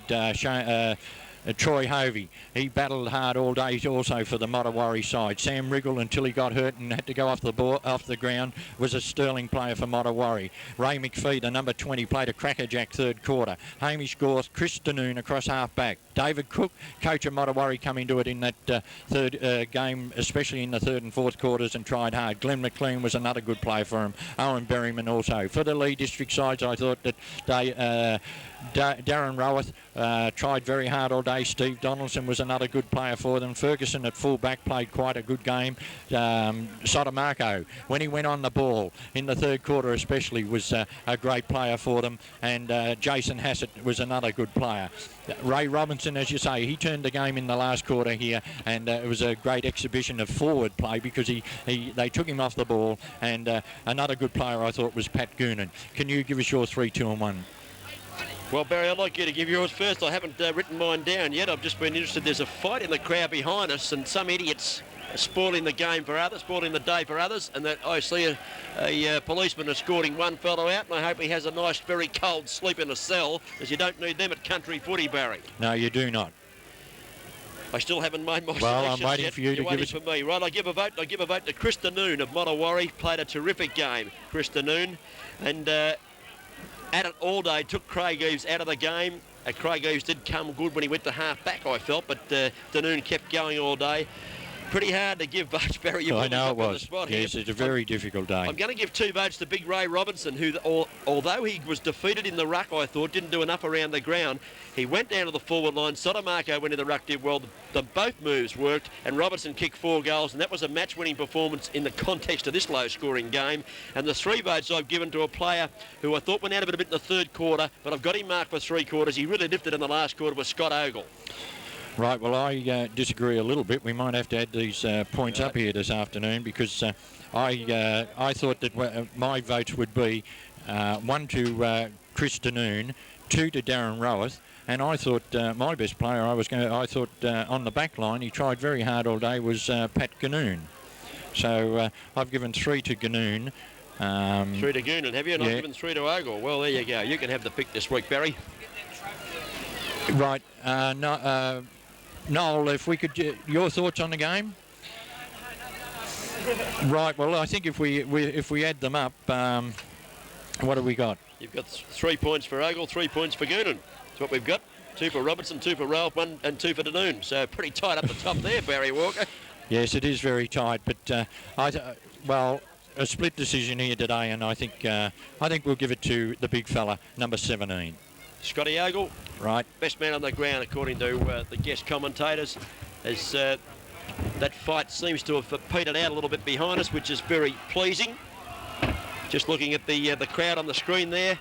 Troy Hovey. He battled hard all day also for the Montawari side. Sam Wriggle, until he got hurt and had to go off the ground, was a sterling player for Montawari. Ray McPhee, the number 20, played a crackerjack third quarter. Hamish Gorth, Chris Danoon across half back. David Cook, coach of Montawari, come into it in that third game, especially in the third and fourth quarters, and tried hard. Glenn McLean was another good player for him. Owen Berryman also. For the Leigh District sides, I thought that Darren Rowath tried very hard all day. Steve Donaldson was another good player for them. Ferguson at full back played quite a good game. Sotomarco, when he went on the ball in the third quarter especially, was a great player for them. And Jason Hassett was another good player. Ray Robinson, as you say, he turned the game in the last quarter here, and it was a great exhibition of forward play because they took him off the ball. And another good player I thought was Pat Goonan. Can you give us your 3, 2 and 1? Well, Barry, I'd like you to give yours first. I haven't written mine down yet. I've just been interested. There's a fight in the crowd behind us, and some idiots are spoiling the game for others, spoiling the day for others. And that I see a policeman escorting one fellow out, and I hope he has a nice, very cold sleep in a cell, as you don't need them at country footy, Barry. No, you do not. I still haven't made my Well, selections I'm waiting yet. for you to give us... for me. Right, I give a vote to Chris Danoon of Montawari. Played a terrific game, Chris Danoon. And at it all day, took Craig Eves out of the game. Craig Eves did come good when he went to half back, I felt, but Danoon kept going all day. Pretty hard to give votes, Barry. You I know it on the was. spot Yes, here. it's a very difficult day. I'm going to give 2 votes to Big Ray Robinson, who, although he was defeated in the ruck, I thought, didn't do enough around the ground. He went down to the forward line. Sotomaco went in the ruck, did well. Both moves worked, and Robinson kicked 4 goals, and that was a match-winning performance in the context of this low-scoring game. And the 3 votes I've given to a player who I thought went out a bit in the third quarter, but I've got him marked for 3 quarters. He really lifted in the last quarter, was Scott Ogle. Right, well, I disagree a little bit. We might have to add these points up here this afternoon because I thought that my votes would be 1 to Chris Danoon, 2 to Darren Roweth, and I thought my best player I thought on the back line, he tried very hard all day, was Pat Ganoon. So I've given 3 to Ganoon. 3 to Goonan, have you? And yeah. I've given 3 to Ogle. Well, there you go. You can have the pick this week, Barry. Right, Noel, if we could, your thoughts on the game? Right. Well, I think if we add them up, what have we got? You've got 3 points for Ogle, 3 points for Goonan. That's what we've got. 2 for Robertson, 2 for Ralph, 1 and 2 for Danoon. So pretty tight up the top there, Barry Walker. Yes, it is very tight. But well, a split decision here today, and I think we'll give it to the big fella, number 17. Scotty Ogle, right, best man on the ground according to the guest commentators, as that fight seems to have petered out a little bit behind us, which is very pleasing. Just looking at the crowd on the screen there,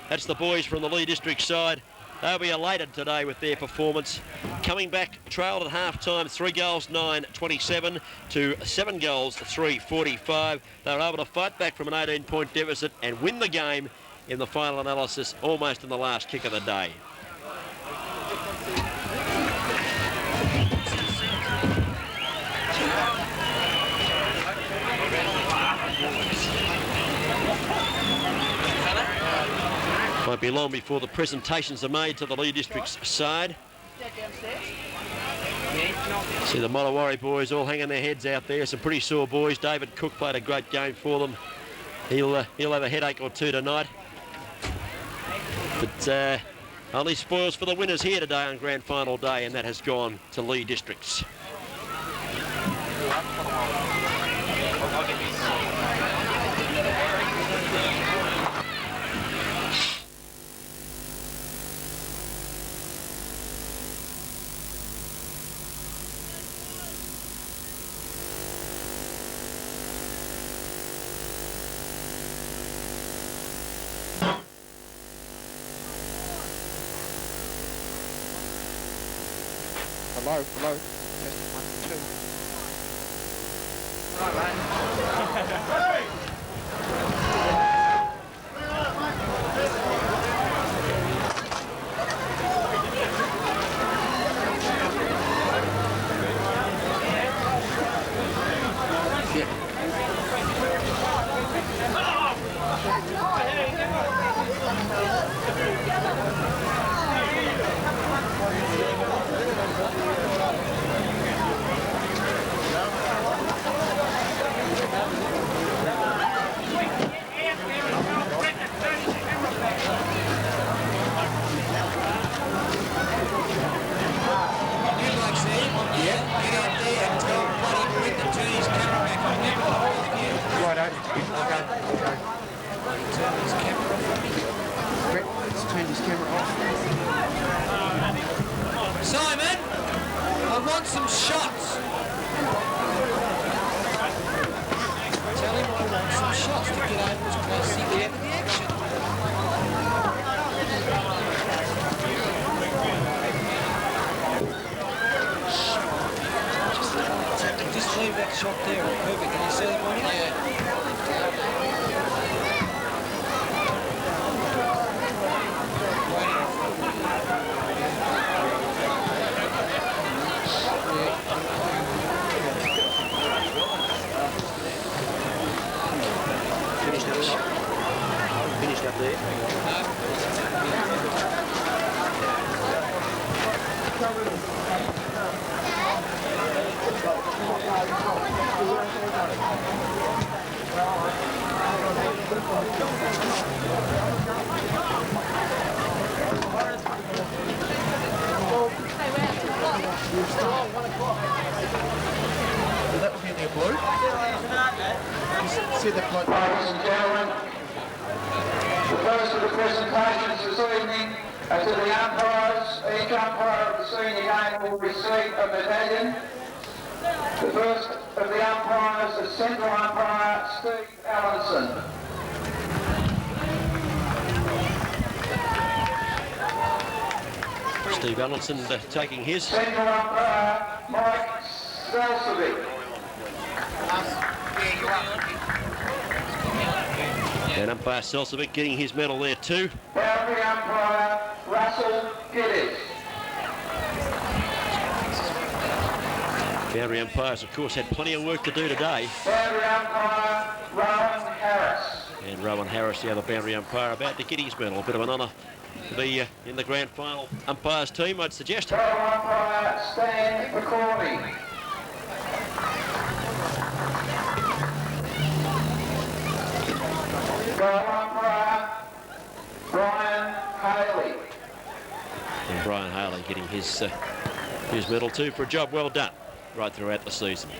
that's the boys from the Leigh District side. They'll be elated today with their performance. Coming back, trailed at half-time, 3 goals, 9-27 to 7 goals, 3-45. They were able to fight back from an 18-point deficit and win the game in the final analysis, almost in the last kick of the day. Won't be long before the presentations are made to the Leigh District's side. See the Mollawari boys all hanging their heads out there. Some pretty sore boys. David Cook played a great game for them. He'll have a headache or two tonight. But only spoils for the winners here today on grand final day, and that has gone to Leigh Districts. Hello. Testing 1 and 2. Right, Simon, I want some shots. Tell him I want some shots to get over as close as he can to the action. Just leave that shot there. Perfect. Can you see that one? Yeah. Finished up there. Ladies and gentlemen, the first of the presentations this evening are to the umpires. Each umpire of the senior game will receive a medallion. The first of the umpires is central umpire Steve Allinson. Steve Allinson taking his. Central umpire Mike Selsovic. And umpire Selsovic getting his medal there too. Boundary umpire Russell Giddes. Boundary umpires, of course, had plenty of work to do today. Boundary umpire Rowan Harris. And Rowan Harris, the other boundary umpire, about to get his medal. A bit of an honour to be in the grand final umpires team, I'd suggest. Goal umpire Stan McCorney. Goal umpire Brian Haley. And Brian Haley getting his medal too for a job well done right throughout the season.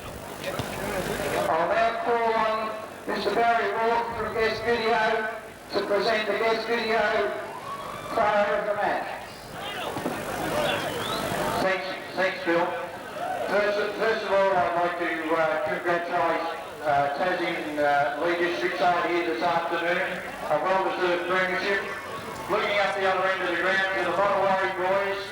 I'll now call on Mr. Barry Walker from Guest Video to present the Guest Video player of the match. Thanks, Phil. First of all, I'd like to congratulate Tassie and Leigh District side here this afternoon. A well-deserved premiership. Looking up the other end of the ground to the Mottawari boys,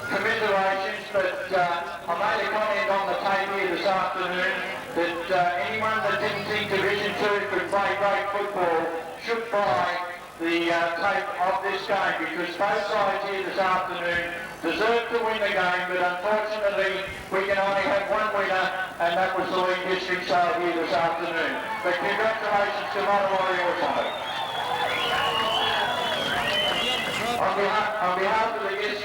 commiserations, but I made a comment on the tape here this afternoon that anyone that didn't think Division 2 could play great football should buy the tape of this game, because both sides here this afternoon deserve to win the game, but unfortunately we can only have one winner, and that was the Leigh District side here this afternoon. But congratulations to Mottawari also. On behalf of the guest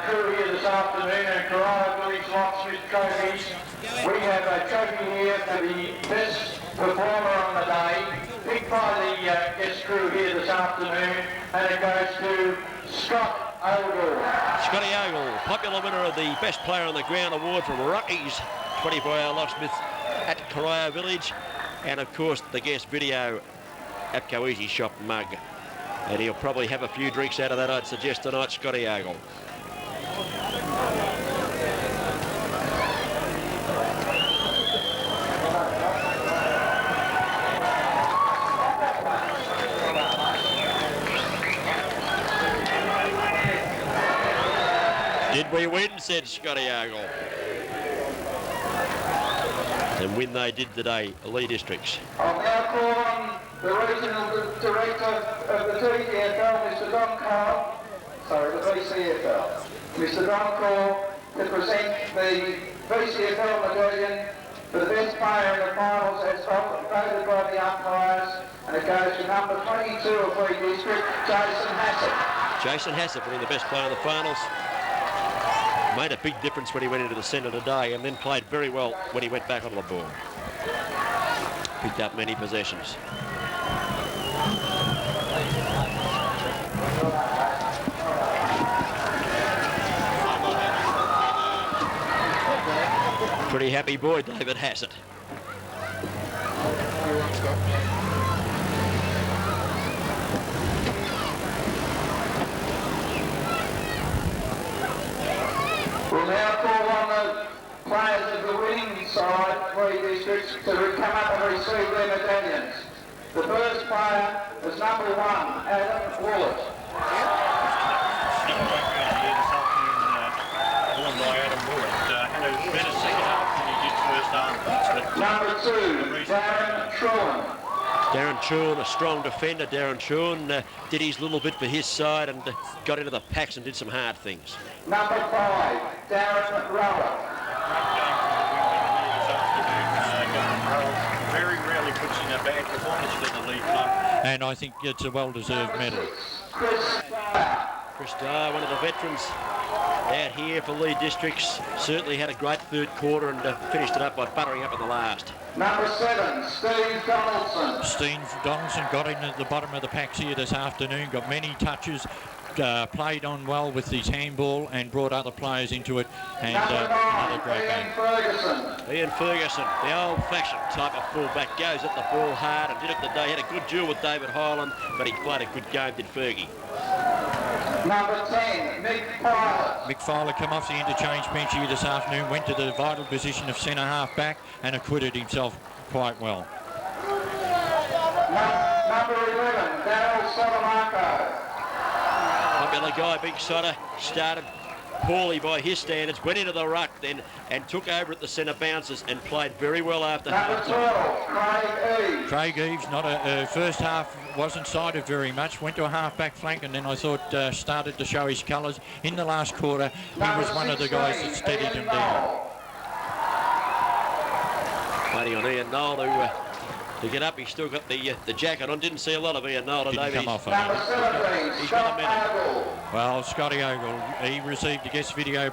crew here this afternoon and Carrara Village Locksmith Trophies, we have a trophy here for the best performer on the day, picked by the guest crew here this afternoon, and it goes to Scott Ogle. Scotty Ogle, popular winner of the Best Player on the Ground award from Rockies 24-hour Locksmith at Carrara Village, and of course the guest video at Easy Shop mug. And he'll probably have a few drinks out of that, I'd suggest, tonight, Scotty Ogle. Did we win, said Scotty Ogle. And win they did today, Leigh Districts. I'll now call on the Regional Director of the TTFL, Mr. Don Cole, the VCFL, Mr. Don Cole, to present the VCFL medallion for the best player in the finals as voted by the umpires, and it goes to number 22 of Leigh District, Jason Hassett. Jason Hassett winning the best player in the finals. Made a big difference when he went into the centre today, and then played very well when he went back onto the ball. Picked up many possessions. Pretty happy boy, David Hassett. We'll now call on the players of the winning side, Leigh Districts, to come up and receive their medallions. The first player is number 1, Adam Willett. Number 2, Darren Truan. Darren Truan, a strong defender. Darren Truan did his little bit for his side and got into the packs and did some hard things. Number 5, Darren Rower. Very rarely puts in a bad performance for the Leigh club. And I think it's a well-deserved medal. Chris Dyer. Chris Dyer, one of the veterans out here for Leigh Districts, certainly had a great third quarter and finished it up by buttering up in the last. Number 7, Steve Donaldson. Steve Donaldson got in at the bottom of the packs here this afternoon, got many touches, played on well with his handball and brought other players into it, and Number 9, another great Ian game. Ferguson. Ian Ferguson, the old-fashioned type of fullback, goes at the ball hard and did it today. Had a good duel with David Hyland, but he played a good game, did Fergie. Number 10, Mick Pilot. Mick Fowler come off the interchange bench here this afternoon, went to the vital position of centre half back and acquitted himself quite well. Number 11, Daryl Sotomaco. Popular guy, Big Soda, started poorly by his standards, went into the ruck then and took over at the centre bounces and played very well after Number half-time. 12, Craig Eves. Craig Eves, not a first half, wasn't sided very much, went to a half-back flank and then I thought started to show his colours. In the last quarter, he was one of the guys that steadied him down. Waiting on Ian Noel to get up. He's still got the jacket on. Didn't see a lot of Ian Noel today. Didn't come off, Number I 17, He's got a Scott minute. Ogle. Well, Scotty Ogle, he received the guest video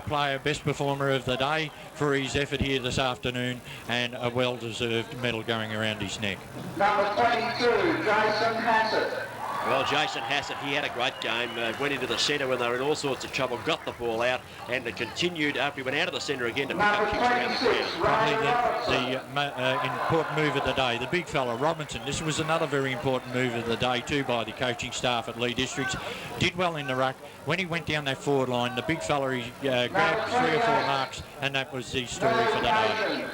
player best performer of the day for his effort here this afternoon and a well-deserved medal going around his neck. Number 22, Jason Hassett. Well, Jason Hassett, he had a great game. Went into the centre when they were in all sorts of trouble, got the ball out, and continued after he went out of the centre again to pick up Number kicks around the 26, ground. Probably Ray Robertson. the important move of the day, the big fella Robinson. This was another very important move of the day too by the coaching staff at Leigh Districts. Did well in the ruck. When he went down that forward line, the big fella he grabbed 3 or 4 marks, and that was the story for the day.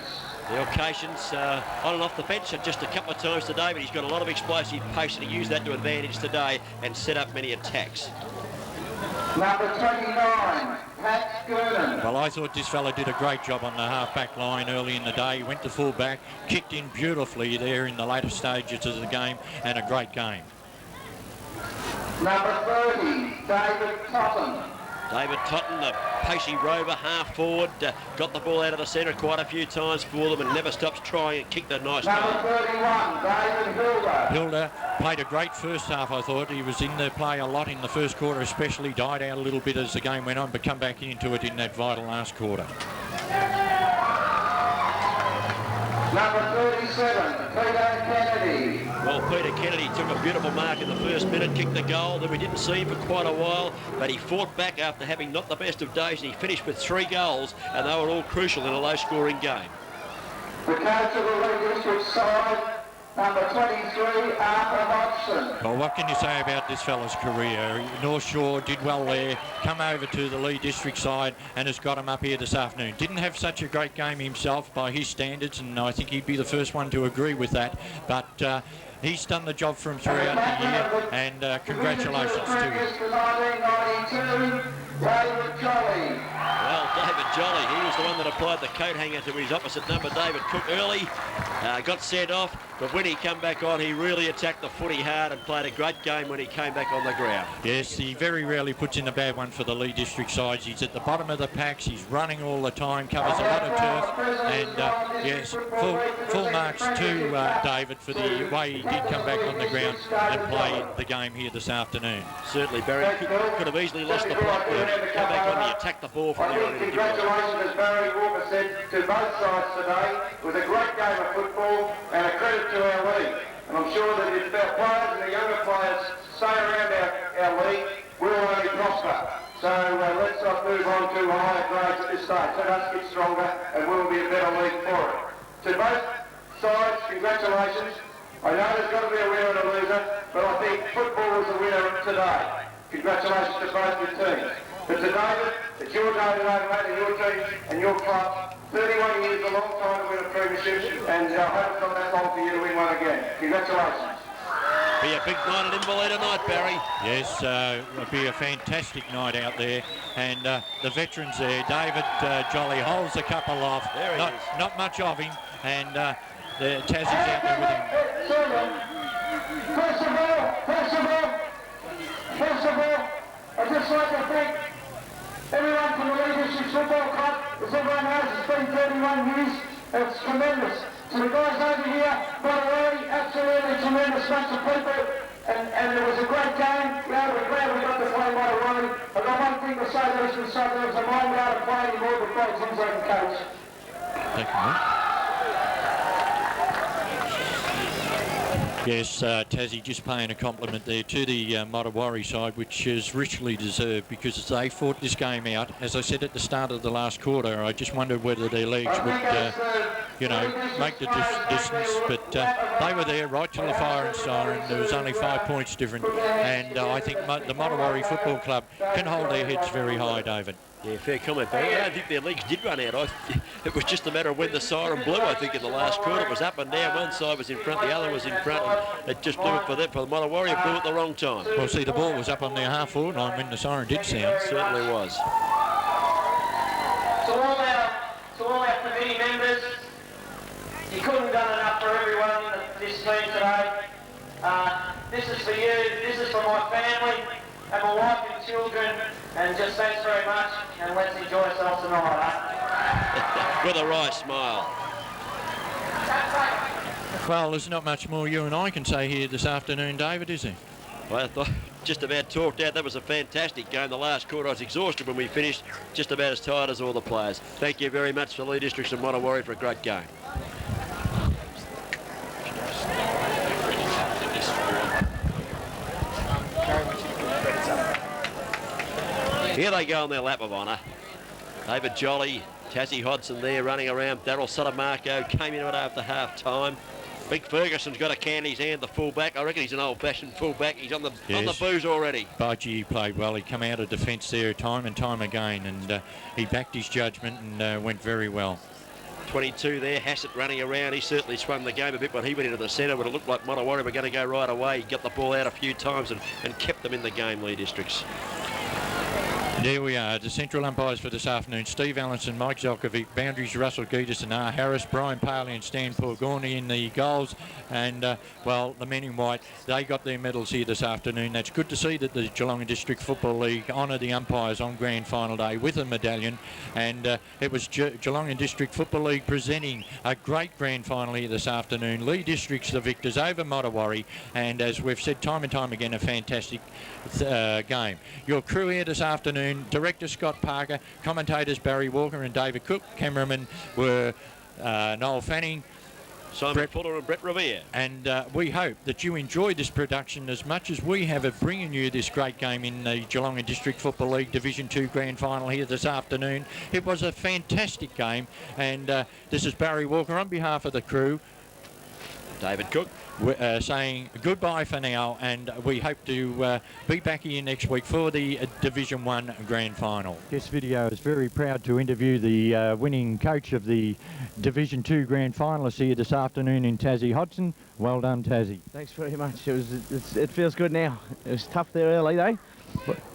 The occasions on and off the bench just a couple of times today, but he's got a lot of explosive pace and he used that to advantage today and set up many attacks. Number 29, Pat Gurnan. Well, I thought this fella did a great job on the half-back line early in the day. He went to full-back, kicked in beautifully there in the later stages of the game, and a great game. Number 30, David Totten. David Totten, the pacey rover, half forward, got the ball out of the centre quite a few times for them and never stops trying and kicked a nice Number goal. 31, David Hilda. Hilda played a great first half, I thought. He was in the play a lot in the first quarter, especially died out a little bit as the game went on, but come back into it in that vital last quarter. Number 37, Peter Kennedy. Well, Peter Kennedy took a beautiful mark in the first minute, kicked the goal, then we didn't see him for quite a while, but he fought back after having not the best of days, and he finished with 3 goals, and they were all crucial in a low-scoring game. The coach of the Leigh District side, number 23, Arthur Hodgson. Well, what can you say about this fella's career? North Shore did well there, come over to the Leigh District side and has got him up here this afternoon. Didn't have such a great game himself by his standards, and I think he'd be the first one to agree with that, but he's done the job for him throughout the year, and congratulations to him. 1992, David Jolly. Well, David Jolly, he was the one that applied the coat hanger to his opposite number, David Cook, early. Got sent off, but when he came back on, he really attacked the footy hard and played a great game when he came back on the ground. Yes, he very rarely puts in a bad one for the Leigh District sides. He's at the bottom of the packs, he's running all the time, covers a lot of turf, and yes, full marks to David for the way he did come back on the ground and play the game here this afternoon. Certainly, Barry could have easily lost the plot there. Come back on, he attacked the ball from there on. Congratulations, as Barry Walker said, to both sides today. It was a great game of football and a credit to our league. And I'm sure that if our players and the younger players stay around our league, we'll only prosper. So let's not move on to higher grades at this stage. Let us get stronger and we'll be a better league for it. To both sides, congratulations. I know there's got to be a winner and a loser, but I think football was the winner today. Congratulations to both your teams. But to David, it's your day today, mate, and your team and your club. 31 years, a long time to win a premiership, and I hope it's not that long for you to win one again. Congratulations. Be a big night at Inverleigh tonight, Barry. Yes, it'll be a fantastic night out there, and the veterans there, David Jolly holds a couple off, not much of him, and the Tassie's out there with him. First of all, I'd just like to thank everyone from the Leigh District Football Club. As everyone knows, it's been 31 years. It's tremendous. To the guys over here, by the way, absolutely tremendous bunch of people. And it was a great game. We're glad we got to play by the way. I've got one thing to say to the Eastern Suburbs. I'm not allowed to play anymore, but great things I can coach. Thank you, mate. Yes, Tassie just paying a compliment there to the Motowari side, which is richly deserved because they fought this game out. As I said at the start of the last quarter, I just wondered whether their legs would, make the distance, but they were there right till the fire and siren. There was only 5 points different, and I think the Motowari Football Club can hold their heads very high, David. Yeah, fair comment, but I don't think their legs did run out. It was just a matter of when the siren blew, I think, in the last quarter. It was up and down. One side was in front, the other was in front, and it just blew it for them. For the Motowari, it blew at the wrong time. Well, see, the ball was up on their half-forward line when the siren did sound. It certainly was. To all our committee members, you couldn't have done enough for everyone at this team today. This is for you, this is for my family and my wife and children, and just thanks very much, and let's enjoy ourselves tonight. With a right smile. Well, there's not much more you and I can say here this afternoon, David, is there? Well, I thought just about talked out. That was a fantastic game. The last quarter, I was exhausted when we finished, just about as tired as all the players. Thank you very much to Leigh Districts and Motowari for a great game. Here they go on their lap of honour. David Jolly, Tassie Hodson there running around. Daryl Sotomarco came in after half time. Big Ferguson's got a can in his hand, the full-back. I reckon he's an old-fashioned full-back. He's on the booze already. Budgie played well. He came out of defence there time and time again, and he backed his judgment and went very well. 22 there, Hassett running around. He certainly swung the game a bit when he went into the centre, but it looked like Motowari were going to go right away. He got the ball out a few times and kept them in the game, Leigh Districts. There we are, the central umpires for this afternoon: Steve Allenson, Mike Zelkovic, boundaries Russell Geetis and R. Harris, Brian Paley and Stan Purgorny in the goals, and well, the men in white, they got their medals here this afternoon. That's good to see that the Geelong District Football League honour the umpires on grand final day with a medallion, and it was Geelong District Football League presenting a great grand final here this afternoon. Leigh Districts the victors over Motowari, and as we've said time and time again, a fantastic game. Your crew here this afternoon: Director Scott Parker, commentators Barry Walker and David Cook, cameramen were Noel Fanning, Simon Fuller and Brett Revere. And we hope that you enjoyed this production as much as we have of bringing you this great game in the Geelong District Football League Division 2 Grand Final here this afternoon. It was a fantastic game, and this is Barry Walker on behalf of the crew. David Cook. Saying goodbye for now, and we hope to be back here next week for the Division 1 Grand Final. This video is very proud to interview the winning coach of the Division 2 Grand Finalists here this afternoon in Tassie Hodson. Well done, Tassie. Thanks very much. It feels good now. It was tough there early, though.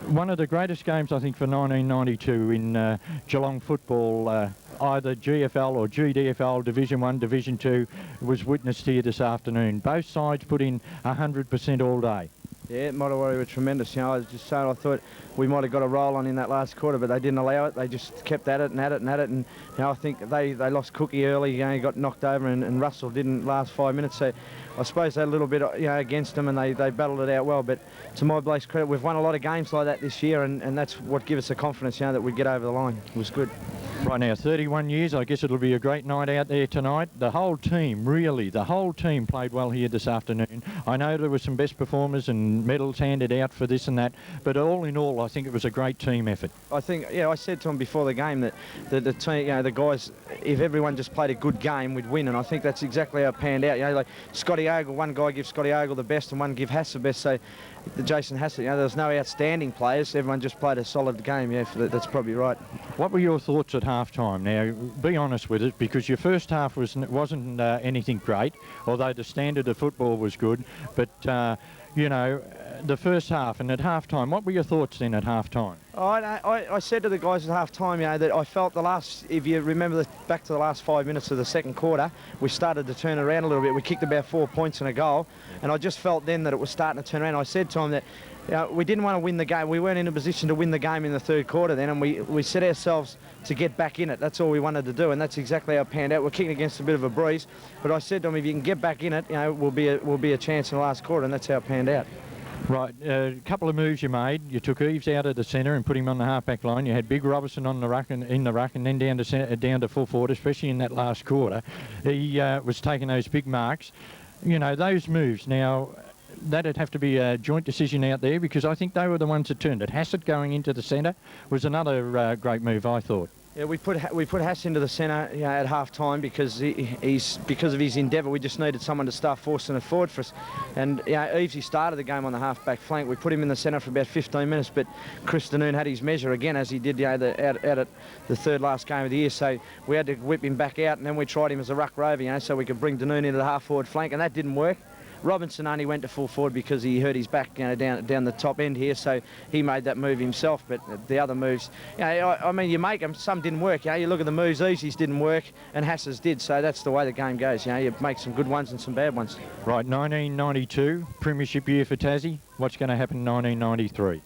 One of the greatest games, I think, for 1992 in Geelong football, either GFL or GDFL Division 1, Division 2, was witnessed here this afternoon. Both sides put in 100% all day. Yeah, Motowari were tremendous. You know, I was just saying, I thought we might have got a roll on in that last quarter, but they didn't allow it. They just kept at it and at it and at it. And you know, I think they lost Cookie early. You know, he got knocked over, and Russell didn't last 5 minutes. So I suppose they had a little bit, you know, against them, and they battled it out well. But to my bloke's credit, we've won a lot of games like that this year, and that's what gives us the confidence, you know, that we get over the line. It was good. Right now, 31 years, I guess it'll be a great night out there tonight. The whole team, really, the whole team played well here this afternoon. I know there were some best performers and medals handed out for this and that, but all in all, I think it was a great team effort. I think, yeah, I said to them before the game that the team, you know, the guys, if everyone just played a good game, we'd win, and I think that's exactly how it panned out. You know, like Scotty Ogle, one guy gives Scotty Ogle the best and one give Hass the best, so Jason Hassett, you know, there was no outstanding players. Everyone just played a solid game. Yeah, that's probably right. What were your thoughts at half-time? Now, be honest with it, because your first half wasn't anything great, although the standard of football was good. But, you know, the first half and at half-time, what were your thoughts then at half-time? I said to the guys at half-time, you know, that I felt the last, if you remember back to the last 5 minutes of the second quarter, we started to turn around a little bit. We kicked about 4 points and a goal, and I just felt then that it was starting to turn around. I said to them that, you know, we didn't want to win the game. We weren't in a position to win the game in the third quarter then, and we set ourselves to get back in it. That's all we wanted to do, and that's exactly how it panned out. We're kicking against a bit of a breeze, but I said to them, if you can get back in it, you know, we'll be a chance in the last quarter, and that's how it panned out. Right, a couple of moves you made. You took Eves out of the centre and put him on the half-back line. You had Big Robertson on the ruck and in the ruck, and then down to full forward, especially in that last quarter. He was taking those big marks. you know, those moves now, that'd have to be a joint decision out there, because I think they were the ones that turned it. Hassett going into the centre was another great move, I thought. Yeah, we put Hass into the centre, you know, at half time because because of his endeavour. We just needed someone to start forcing it forward for us. And you know, Eavesy started the game on the half-back flank. We put him in the centre for about 15 minutes, but Chris Danoon had his measure again, as he did, you know, out at the third last game of the year. So we had to whip him back out, and then we tried him as a ruck rover, you know, so we could bring Danoon into the half-forward flank, and that didn't work. Robinson only went to full forward because he hurt his back, you know, down the top end here, so he made that move himself. But the other moves, you know, I mean, you make them, some didn't work. You know, you look at the moves, Easy's didn't work, and Hass's did. So that's the way the game goes. You know, you make some good ones and some bad ones. Right, 1992 premiership year for Tassie. What's going to happen in 1993?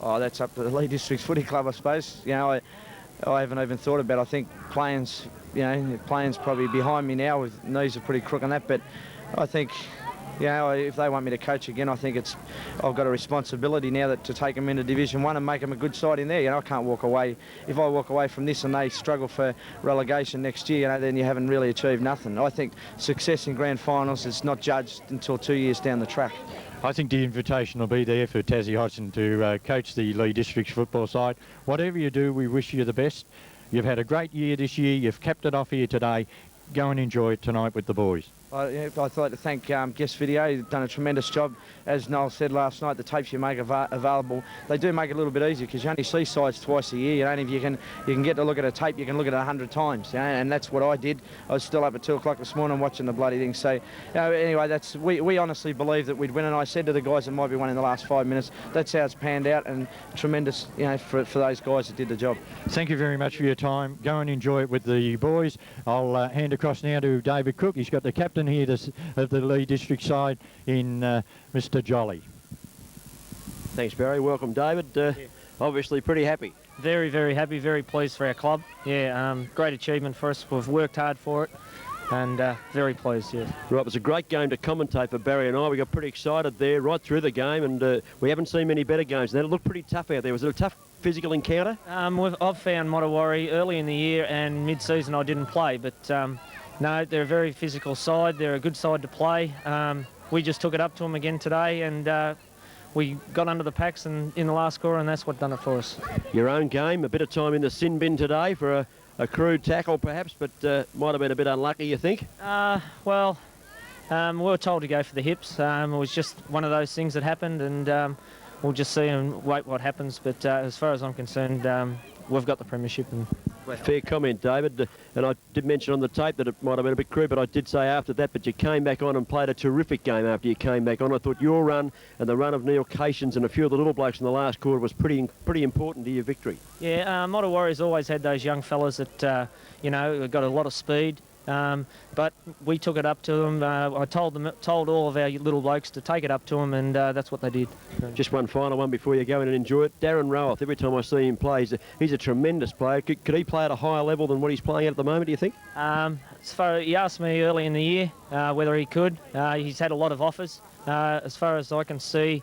Oh, that's up to the Leigh Districts Footy Club, I suppose. You know, I haven't even thought about it. I think Plains, you know, Plains probably behind me now. With knees are pretty crook on that, but I think, you know, if they want me to coach again, I think I've got a responsibility now to take them into Division 1 and make them a good side in there. You know, I can't walk away. If I walk away from this and they struggle for relegation next year, you know, then you haven't really achieved nothing. I think success in grand finals is not judged until 2 years down the track. I think the invitation will be there for Tassie Hodgson to coach the Leigh Districts football side. Whatever you do, we wish you the best. You've had a great year this year. You've kept it off here today. Go and enjoy it tonight with the boys. I'd like to thank Guest Video. You've done a tremendous job. As Noel said last night, the tapes you make available, they do make it a little bit easier because you only see sides twice a year. You know, and if you can get to look at a tape, you can look at it 100 times. You know, and that's what I did. I was still up at 2 o'clock this morning watching the bloody thing. So, you know, anyway, we honestly believe that we'd win. And I said to the guys that might be one in the last 5 minutes, that's how it's panned out, and tremendous, you know, for those guys that did the job. Thank you very much for your time. Go and enjoy it with the boys. I'll hand across now to David Cook. He's got the captain here of the Leigh District side in Mr. Jolly. Thanks, Barry. Welcome, David. Obviously pretty happy. Very, very happy, very pleased for our club. Yeah, great achievement for us. We've worked hard for it, and very pleased, yeah. Right, it was a great game to commentate for Barry and I. We got pretty excited there right through the game, and we haven't seen many better games. It looked pretty tough out there. Was it a tough physical encounter? I've found Mottawarri early in the year and mid-season I didn't play, but no, they're a very physical side. They're a good side to play. We just took it up to them again today, and we got under the packs in the last score, and that's what done it for us. Your own game, a bit of time in the sin bin today for a crude tackle perhaps, but might have been a bit unlucky, you think? Well, we were told to go for the hips. It was just one of those things that happened, and we'll just see and wait what happens. But as far as I'm concerned, we've got the premiership. And fair comment, David. And I did mention on the tape that it might have been a bit crude, but I did say after that, but you came back on and played a terrific game after you came back on. I thought your run and the run of Neil Cations and a few of the little blokes in the last quarter was pretty important to your victory. Yeah, Mottawarri's always had those young fellas that, you know, got a lot of speed. But we took it up to them. I told all of our little blokes to take it up to them, and that's what they did. Just one final one before you go in and enjoy it. Darren Rowath, every time I see him play, he's a tremendous player. Could he play at a higher level than what he's playing at the moment, do you think? He asked me early in the year whether he could. He's had a lot of offers. As far as I can see,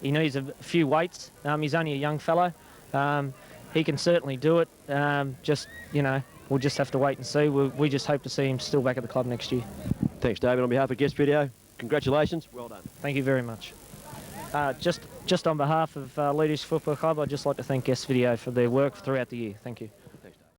he needs a few weights. He's only a young fellow. He can certainly do it. Just, you know, we'll just have to wait and see. We just hope to see him still back at the club next year. Thanks, David. On behalf of Guest Video, congratulations. Well done. Thank you very much. Just on behalf of Leigh Districts Football Club, I'd just like to thank Guest Video for their work throughout the year. Thank you.